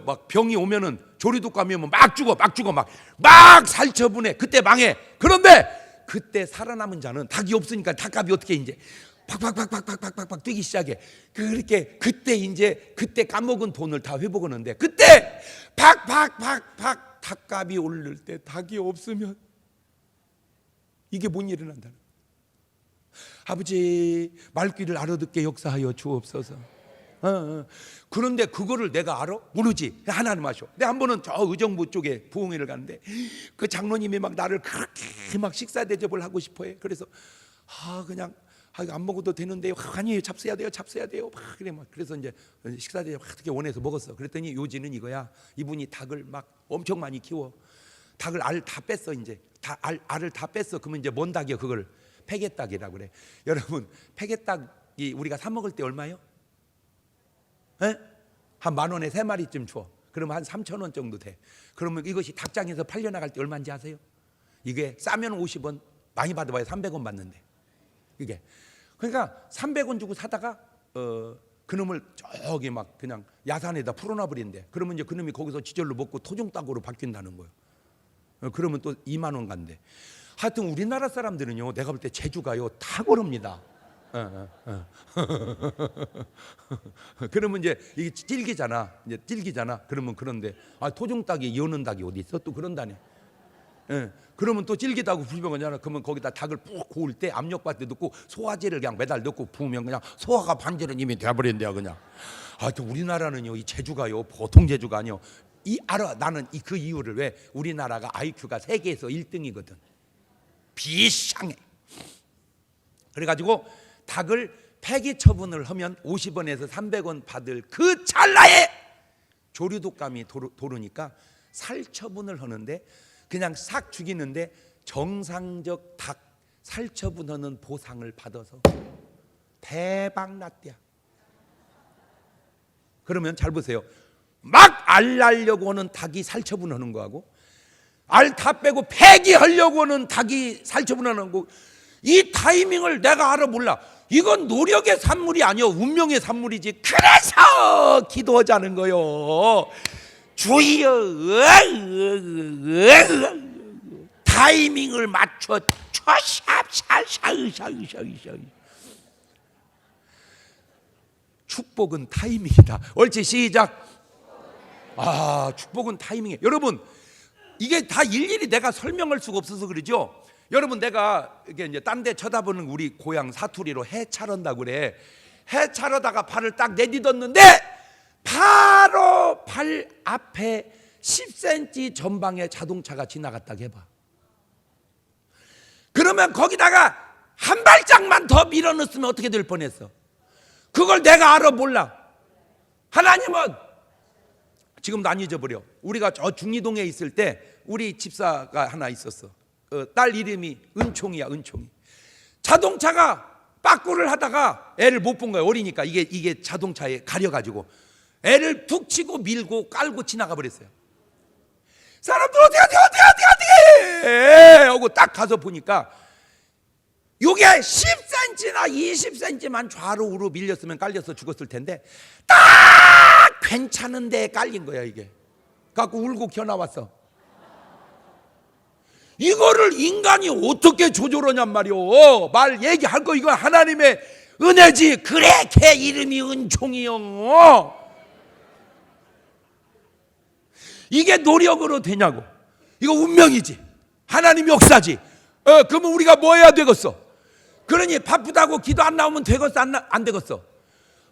막 병이 오면은 조리도 가면 막 죽어 막 살처분해. 그때 망해. 그런데 그때 살아남은 자는 닭이 없으니까 닭값이 어떻게 이제 팍팍팍팍팍팍팍 뛰기 시작해. 그렇게 그때 까먹은 돈을 다 회복하는데, 그때 팍팍팍팍 닭값이 오를 때 닭이 없으면 이게 뭔 일이 난다는. 아버지, 말귀를 알아듣게 역사하여 주옵소서. 그런데 그거를 내가 알아? 모르지. 하나님 아셔. 내가 한 번은 저 의정부 쪽에 부흥회를 갔는데 그 장로님이 막 나를 그렇게 막 식사 대접을 하고 싶어해. 그래서 그냥 안 먹어도 되는데요. 아니에요, 잡숴야 돼요. 막 그래 막. 그래서 이제 식사 대접 어떻게 원해서 먹었어. 그랬더니 요지는 이거야. 이분이 닭을 막 엄청 많이 키워. 닭을 알 다 뺐어. 이제 알을 다 뺐어. 그러면 이제 뭔 닭이야? 그걸 폐개닭이라고 그래. 여러분, 폐개닭이 우리가 사 먹을 때 얼마요? 한 10,000원에 3마리쯤 줘. 그러면 한 3,000원 정도 돼. 그러면 이것이 닭장에서 팔려나갈 때 얼마인지 아세요? 이게 싸면 50원, 많이 받아봐야 300원 받는데. 이게 그러니까 300원 주고 사다가 그놈을 저기 막 그냥 야산에다 풀어놔 버린대. 그러면 이제 그놈이 거기서 지절로 먹고 토종닭으로 바뀐다는 거예요. 그러면 또 2만 원 간대. 하여튼 우리나라 사람들은요, 내가 볼 때 제주가요 다 고릅니다. 그러면 이제 이게 찔기잖아. 그러면 그런데 토종닭이 여는 닭이 어디 있어? 또 그런다네. 그러면 또 찔기다고 불평하잖아. 그러면 거기다 닭을 푹 구울 때 압력밥에 넣고 소화제를 그냥 매달 넣고 부으면 그냥 소화가 반절은 이미 돼버린대요 그냥. 하여튼 우리나라는요, 이 제주가요 보통 제주가 아니요. 나는 그 이유를 왜? 우리나라가 IQ가 세계에서 1등이거든. 비상해. 그래가지고 닭을 폐기 처분을 하면 50원에서 300원 받을 그 찰나에 조류독감이 도르니까 살 처분을 하는데, 그냥 싹 죽이는데 정상적 닭 살 처분하는 보상을 받아서 대박 났대야. 그러면 잘 보세요. 막 알 날려고 하는 닭이 살 처분하는 거하고 알 다 빼고 폐기하려고 하는 닭이 살 처분하는 거, 이 타이밍을 내가 알아 몰라. 이건 노력의 산물이 아니요, 운명의 산물이지. 그래서 기도하자는 거요. 주여, 타이밍을 맞춰 축복은 타이밍이다. 옳지, 시작. 축복은 타이밍이에요. 여러분, 이게 다 일일이 내가 설명할 수가 없어서 그러죠. 여러분, 내가 이게 이제 딴 데 쳐다보는 우리 고향 사투리로 해차른다고 그래. 해차르다가 발을 딱 내딛었는데 바로 발 앞에 10cm 전방에 자동차가 지나갔다고 해봐. 그러면 거기다가 한 발짝만 더 밀어넣었으면 어떻게 될 뻔했어? 그걸 내가 알아 몰라. 하나님은 지금도 안 잊어버려. 우리가 저 중리동에 있을 때 우리 집사가 하나 있었어. 딸 이름이 은총이야, 은총이. 자동차가 빠꾸를 하다가 애를 못 본 거야. 어리니까 이게 자동차에 가려가지고 애를 툭 치고 밀고 깔고 지나가 버렸어요. 사람들 어떻게 하고 딱 가서 보니까 요게 10cm나 20cm만 좌로 우로 밀렸으면 깔려서 죽었을 텐데 딱 괜찮은데 깔린 거야. 이게 갖고 울고 겨나왔어. 이거를 인간이 어떻게 조절하냔 말이오. 말 얘기할 거, 이거 하나님의 은혜지. 그래, 걔 이름이 은총이요. 이게 노력으로 되냐고. 이거 운명이지. 하나님 역사지. 그러면 우리가 뭐 해야 되겠어? 그러니 바쁘다고 기도 안 나오면 되겠어? 안 되겠어?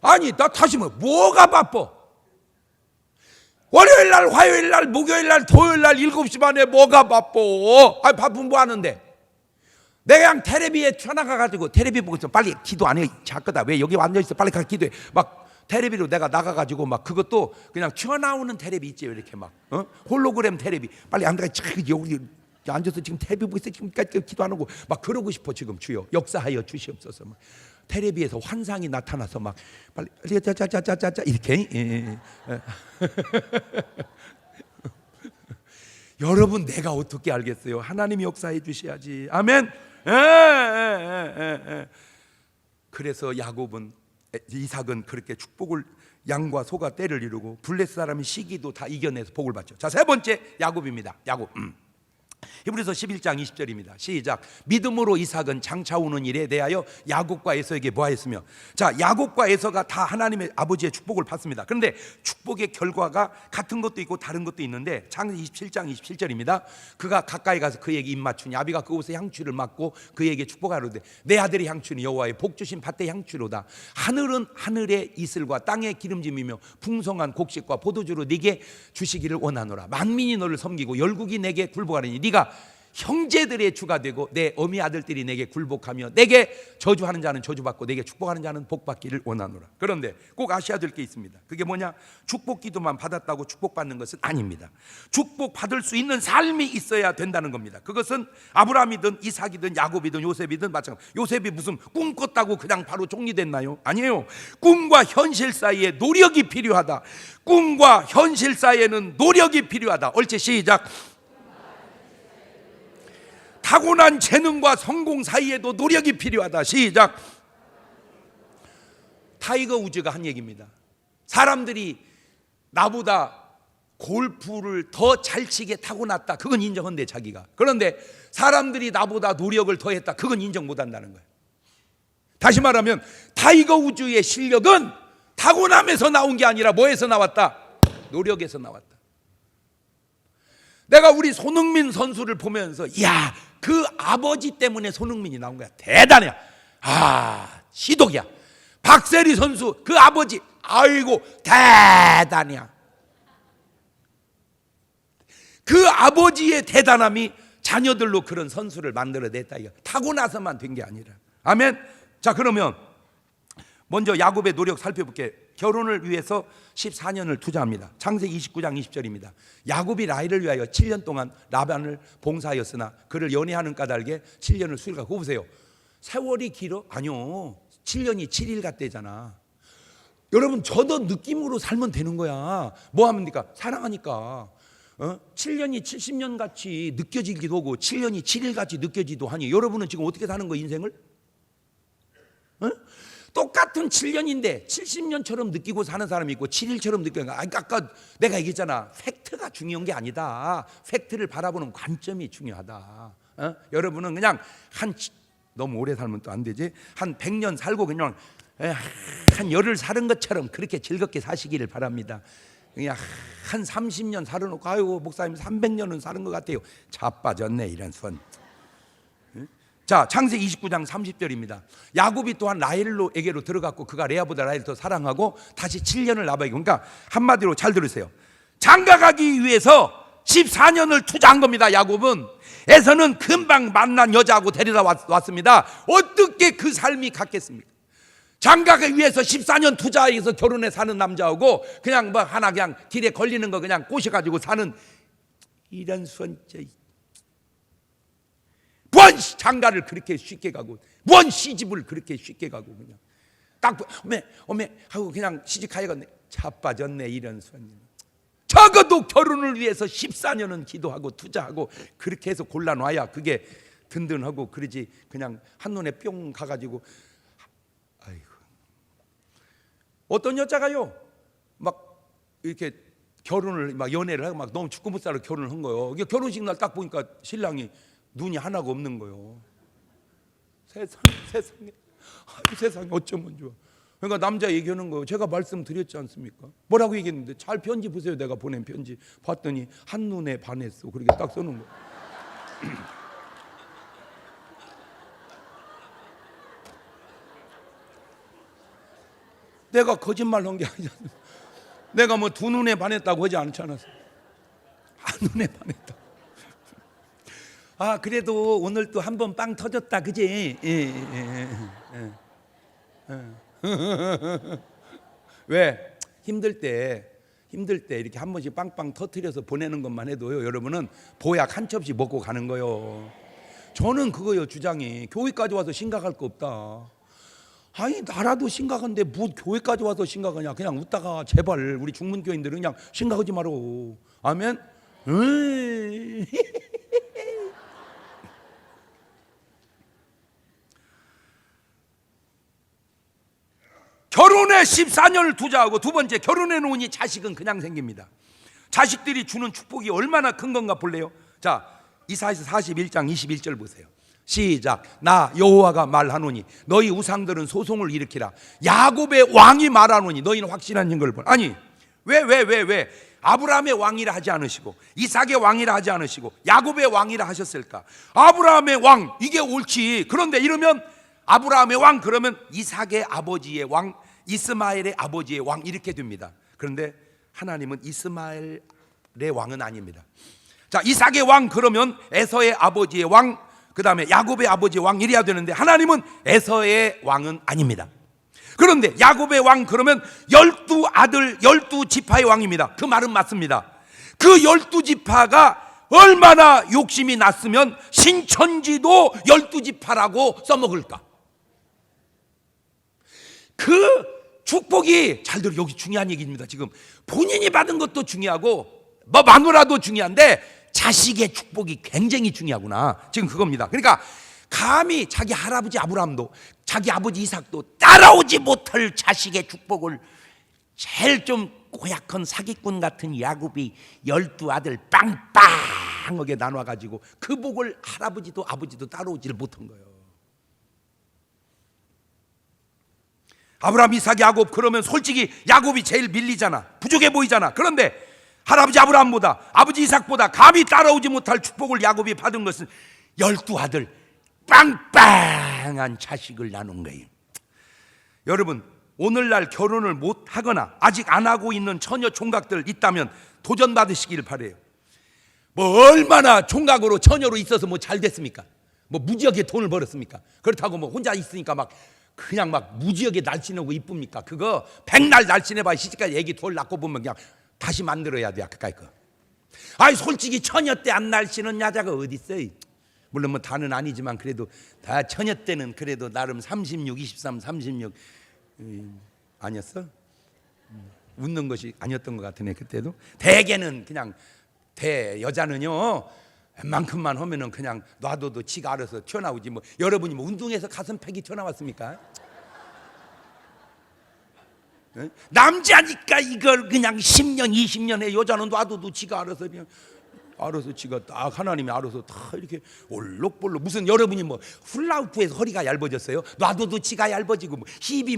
아니, 나 다시 뭐가 바빠? 월요일 날, 화요일 날, 목요일 날, 토요일 날 7시 반에 뭐가 바빠? 바쁘면 뭐 하는데? 내가 그냥 텔레비에 튀어나가가지고 텔레비 보고 있어. 빨리 기도 안 해. 작거다. 왜 여기 앉아있어? 빨리 가서 기도해. 막 텔레비로 내가 나가가지고 막 그것도 그냥 튀어나오는 텔레비 있지. 이렇게 막 홀로그램 텔레비. 빨리 앉아가 여기 앉아서 지금 텔레비 보고 있어. 지금까지 기도 안 하고 막 그러고 싶어. 지금 주여 역사하여 주시옵소서. 막 텔레비에서 환상이 나타나서 막 빨리 짜짜짜짜짜 이렇게. 여러분, 내가 어떻게 알겠어요? 하나님이 역사해 주셔야지. 아멘. 그래서 이삭은 그렇게 축복을, 양과 소가 때를 이루고 블레스 사람이 시기도 다 이겨내서 복을 받죠. 자, 세 번째 야곱입니다. 야곱. 히브리서 11장 20절입니다. 시작. 믿음으로 이삭은 장차 오는 일에 대하여 야곱과 에서에게 뭐하였으며. 자, 야곱과 에서가 다 하나님의 아버지의 축복을 받습니다. 그런데 축복의 결과가 같은 것도 있고 다른 것도 있는데 창세기 27장 27절입니다. 그가 가까이 가서 그에게 입 맞추니 아비가 그곳에 향취를 맡고 그에게 축복하려되 내 아들의 향취는 여호와의 복 주신 밭의 향취로다. 하늘은 하늘의 이슬과 땅의 기름짐이며 풍성한 곡식과 포도주로 네게 주시기를 원하노라. 만민이 너를 섬기고 열국이 내게 굴복하리니 네가 형제들의 주가 되고 내 어미 아들들이 내게 굴복하며 내게 저주하는 자는 저주받고 내게 축복하는 자는 복받기를 원하노라. 그런데 꼭 아셔야 될 게 있습니다. 그게 뭐냐? 축복 기도만 받았다고 축복받는 것은 아닙니다. 축복받을 수 있는 삶이 있어야 된다는 겁니다. 그것은 아브라함이든 이삭이든 야곱이든 요셉이든 마찬가지. 요셉이 무슨 꿈 꿨다고 그냥 바로 종리됐나요? 아니에요. 꿈과 현실 사이에 노력이 필요하다. 꿈과 현실 사이에는 노력이 필요하다. 옳지, 시작. 타고난 재능과 성공 사이에도 노력이 필요하다. 시작. 타이거 우즈가 한 얘기입니다. 사람들이 나보다 골프를 더 잘 치게 타고났다. 그건 인정한대, 자기가. 그런데 사람들이 나보다 노력을 더 했다. 그건 인정 못 한다는 거예요. 다시 말하면 타이거 우즈의 실력은 타고남에서 나온 게 아니라 뭐에서 나왔다? 노력에서 나왔다. 내가 우리 손흥민 선수를 보면서 야, 그 아버지 때문에 손흥민이 나온 거야. 대단해. 시독이야. 박세리 선수 그 아버지, 아이고 대단해. 그 아버지의 대단함이 자녀들로 그런 선수를 만들어냈다. 타고나서만 된 게 아니라. 아멘. 자, 그러면 먼저 야곱의 노력 살펴볼게요. 결혼을 위해서 14년을 투자합니다. 창세기 29장 20절입니다. 야곱이 라헬을 위하여 7년 동안 라반을 봉사하였으나 그를 연애하는 까닭에 7년을 수일가. 그거 보세요. 세월이 길어? 아니요. 7년이 7일 같대잖아. 여러분, 저도 느낌으로 살면 되는 거야. 뭐 하면 됩니까? 사랑하니까. 7년이 70년 같이 느껴지기도 하고 7년이 7일 같이 느껴지기도 하니 여러분은 지금 어떻게 사는 거예요, 인생을? 똑같은 7년인데 70년처럼 느끼고 사는 사람이 있고 7일처럼 느끼는 거. 아까 내가 얘기했잖아. 팩트가 중요한 게 아니다. 팩트를 바라보는 관점이 중요하다. 여러분은 그냥 너무 오래 살면 또 안 되지. 한 100년 살고 그냥 한 열흘 사는 것처럼 그렇게 즐겁게 사시기를 바랍니다. 그냥 한 30년 살아놓고 아이고 목사님 300년은 사는 것 같아요. 자빠졌네 이런 손. 자, 창세기 29장 30절입니다. 야곱이 또한 라헬에게로 들어갔고 그가 레아보다 라헬을 더 사랑하고 다시 7년을 나바에게. 그러니까 한마디로 잘 들으세요. 장가가기 위해서 14년을 투자한 겁니다. 야곱은 에서는 금방 만난 여자하고 데려다 왔습니다. 어떻게 그 삶이 같겠습니까? 장가가기 위해서 14년 투자해서 결혼해 사는 남자하고 그냥 뭐 하나 그냥 길에 걸리는 거 그냥 꼬셔가지고 사는 이런 손자. 뭔 장가를 그렇게 쉽게 가고 뭔 시집을 그렇게 쉽게 가고 그냥 딱 어메 하고 그냥 시집가야겠네. 자빠졌네 이런 손님. 적어도 결혼을 위해서 14년은 기도하고 투자하고 그렇게 해서 골라놔야 그게 든든하고 그러지. 그냥 한눈에 뿅 가가지고. 아이고, 어떤 여자가요 막 이렇게 결혼을 막 연애를 하고 막 너무 죽고 못 살아 결혼을 한 거예요. 결혼식 날 딱 보니까 신랑이 눈이 하나가 없는 거예요. 세상에 세상에 어쩌면 좋아. 그러니까 남자 얘기하는 거 제가 말씀드렸지 않습니까? 뭐라고 얘기했는데 잘 편지 보세요. 내가 보낸 편지 봤더니 한눈에 반했어. 그렇게 딱 써놓은 거. 내가 거짓말 한 게 아니잖아. 내가 뭐 두 눈에 반했다고 하지 않지 않았어. 한눈에 반했다. 아 그래도 오늘 또 한 번 빵 터졌다 그지? 왜? 힘들 때 이렇게 한 번씩 빵빵 터트려서 보내는 것만 해도요 여러분은 보약 한 첩씩 먹고 가는 거요. 저는 그거요 주장이. 교회까지 와서 심각할 거 없다. 아니 나라도 심각한데 뭐 교회까지 와서 심각하냐. 그냥 웃다가 제발 우리 중문교인들은 그냥 심각하지 마라. 아멘. 결혼에 14년을 투자하고 두 번째 결혼해 놓으니 자식은 그냥 생깁니다. 자식들이 주는 축복이 얼마나 큰 건가 볼래요? 자 이사야서 41장 21절 보세요. 시작. 나 여호와가 말하노니 너희 우상들은 소송을 일으키라. 야곱의 왕이 말하노니 너희는 확실한 증거를 보라. 아니 왜 아브라함의 왕이라 하지 않으시고 이삭의 왕이라 하지 않으시고 야곱의 왕이라 하셨을까? 아브라함의 왕 이게 옳지. 그런데 이러면 아브라함의 왕 그러면 이삭의 아버지의 왕 이스마엘의 아버지의 왕 이렇게 됩니다. 그런데 하나님은 이스마엘의 왕은 아닙니다. 자 이삭의 왕 그러면 에서의 아버지의 왕 그 다음에 야곱의 아버지의 왕 이래야 되는데 하나님은 에서의 왕은 아닙니다. 그런데 야곱의 왕 그러면 12아들 12지파의 왕입니다. 그 말은 맞습니다. 그 12지파가 얼마나 욕심이 났으면 신천지도 12지파라고 써먹을까? 그 축복이 잘 들어. 여기 중요한 얘기입니다. 지금 본인이 받은 것도 중요하고 뭐 마누라도 중요한데 자식의 축복이 굉장히 중요하구나. 지금 그겁니다. 그러니까 감히 자기 할아버지 아브라함도 자기 아버지 이삭도 따라오지 못할 자식의 축복을 제일 좀 고약한 사기꾼 같은 야곱이 12아들 빵빵하게 나눠가지고 그 복을 할아버지도 아버지도 따라오지를 못한 거예요. 아브라함 이삭 야곱 그러면 솔직히 야곱이 제일 밀리잖아. 부족해 보이잖아. 그런데 할아버지 아브라함보다 아버지 이삭보다 감히 따라오지 못할 축복을 야곱이 받은 것은 12아들 빵빵한 자식을 나눈 거예요. 여러분 오늘날 결혼을 못하거나 아직 안 하고 있는 처녀 총각들 있다면 도전 받으시길 바래요. 뭐 얼마나 총각으로 처녀로 있어서 뭐 잘 됐습니까? 뭐 무지하게 돈을 벌었습니까? 그렇다고 뭐 혼자 있으니까 막 그냥 막 무지하게 날씬하고 이쁩니까? 그거 백날 날씬해봐 시집까지 애기 돌 낳고 보면 그냥 다시 만들어야 돼. 가까이 거. 아이 솔직히 처녀 때 안 날씬한 여자가 어디 있어요? 물론 뭐 다는 아니지만 그래도 다 처녀 때는 그래도 나름 36, 23, 36 아니었어? 웃는 것이 아니었던 것 같으네. 그때도 대개는 그냥 여자는요 웬만큼만 하면은 그냥 놔둬도 지가 알아서 튀어나오지. 뭐 여러분이 뭐 운동해서 가슴팩이 튀어나왔습니까? 남자니까 이걸 그냥 10년 20년 해. 여자는 놔둬도 지가 알아서 그냥 지가 딱 하나님이 알아서 다 이렇게 올록볼록. 무슨 여러분이 뭐 훌라후프에서 허리가 얇아졌어요? 놔둬도 지가 얇아지고 뭐 힙이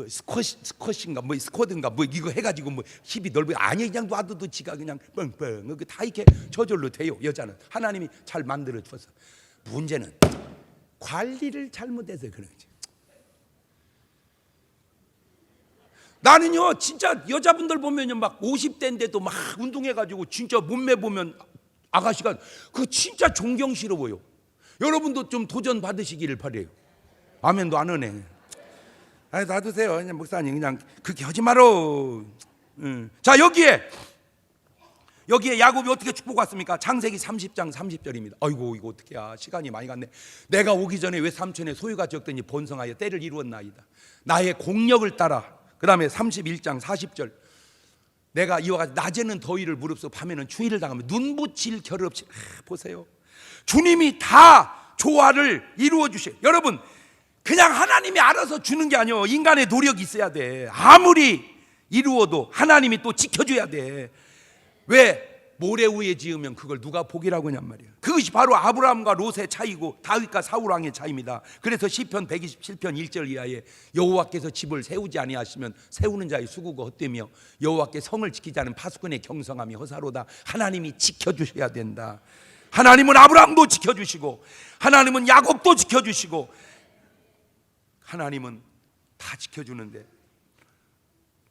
스쿼시인가 뭐 스쿼드인가 뭐 이거 해가지고 뭐 힙이 넓어. 아니 그냥 놔둬도 지가 그냥 뻥뻥 다 이렇게 저절로 돼요. 여자는 하나님이 잘 만들어 주어서. 문제는 관리를 잘못해서 그런 거지. 나는요 진짜 여자분들 보면요 막 50대인데도 막 운동해가지고 진짜 몸매 보면 아가씨가 그 진짜 존경스러워요. 여러분도 좀 도전 받으시기를 바래요. 아멘도 안 하네. 아 놔두세요. 그냥 목사님 그냥 그렇게 하지 마라. 자 여기에 야곱이 어떻게 축복받습니까? 창세기 30장 30절입니다. 아이고 이거 어떡해야 시간이 많이 갔네. 내가 오기 전에 왜 삼촌의 소유가 적더니 번성하여 때를 이루었나이다. 나의 공력을 따라. 그 다음에 31장 40절 내가 이와 같이 낮에는 더위를 무릅쓰고 밤에는 추위를 당하며 눈부칠 겨를 없이 보세요. 주님이 다 조화를 이루어 주셔. 여러분 그냥 하나님이 알아서 주는 게 아니에요. 인간의 노력이 있어야 돼. 아무리 이루어도 하나님이 또 지켜줘야 돼. 왜? 모래 위에 지으면 그걸 누가 복이라고 하냔 말이에요. 그것이 바로 아브라함과 롯의 차이고 다윗과 사울 왕의 차이입니다. 그래서 시편 127편 1절 이하에 여호와께서 집을 세우지 아니하시면 세우는 자의 수고가 헛되며 여호와께 성을 지키지 않은 파수꾼의 경성함이 허사로다. 하나님이 지켜주셔야 된다. 하나님은 아브라함도 지켜주시고 하나님은 야곱도 지켜주시고 하나님은 다 지켜주는데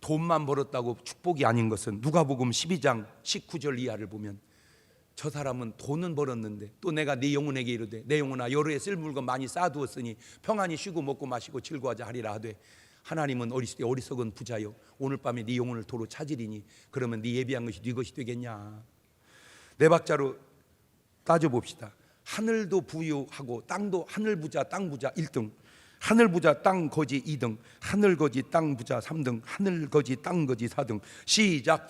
돈만 벌었다고 축복이 아닌 것은 누가복음 12장 19절 이하를 보면 저 사람은 돈은 벌었는데 또 내가 네 영혼에게 이르되 내 영혼아 여로에 쓸 물건 많이 쌓아두었으니 평안히 쉬고 먹고 마시고 즐거워하자 하리라 하되 하나님은 어리석은 부자여 오늘 밤에 네 영혼을 도로 찾으리니 그러면 네 예비한 것이 네 것이 되겠냐. 네 박자로 따져봅시다. 하늘도 부유하고 땅도 하늘 부자 땅 부자 1등, 하늘 부자 땅 거지 2등, 하늘 거지 땅 부자 3등, 하늘 거지 땅 거지 4등. 시작.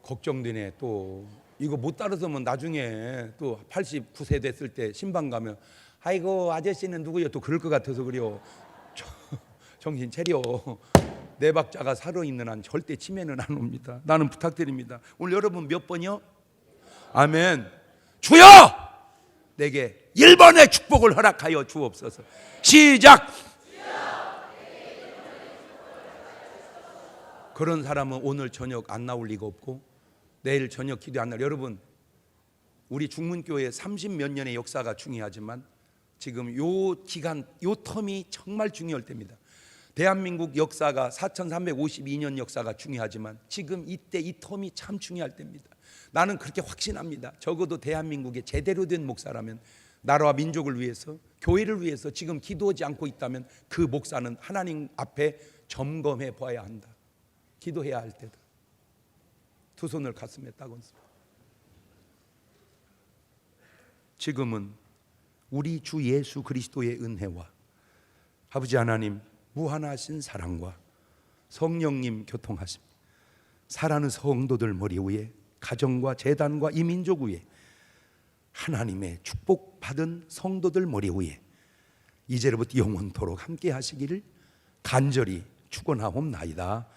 걱정되네. 또 이거 못 따라서면 나중에 또 89세 됐을 때 신방 가면 아이고 아저씨는 누구요? 또 그럴 것 같아서 그래요. 정신 차려. 네 박자가 살아있는 한 절대 치매는 안 옵니다. 나는 부탁드립니다. 오늘 여러분 몇 번이요? 아멘. 주여 내게 1번의 축복을 허락하여 주옵소서. 시작. 그런 사람은 오늘 저녁 안 나올 리가 없고 내일 저녁 기도 안 나올. 여러분 우리 중문교회 30몇 년의 역사가 중요하지만 지금 요 기간 요 텀이 정말 중요할 때입니다. 대한민국 역사가 4352년 역사가 중요하지만 지금 이때 이 텀이 참 중요할 때입니다. 나는 그렇게 확신합니다. 적어도 대한민국의 제대로 된 목사라면 나라와 민족을 위해서 교회를 위해서 지금 기도하지 않고 있다면 그 목사는 하나님 앞에 점검해 봐야 한다. 기도해야 할 때다. 두 손을 가슴에 딱 얹습니다. 지금은 우리 주 예수 그리스도의 은혜와 아버지 하나님 무한하신 사랑과 성령님 교통하심 사랑하는 성도들 머리 위에 가정과 재단과 이 민족 위에 하나님의 축복받은 성도들 머리 위에 이제로부터 영원토록 함께 하시기를 간절히 축원하옵나이다.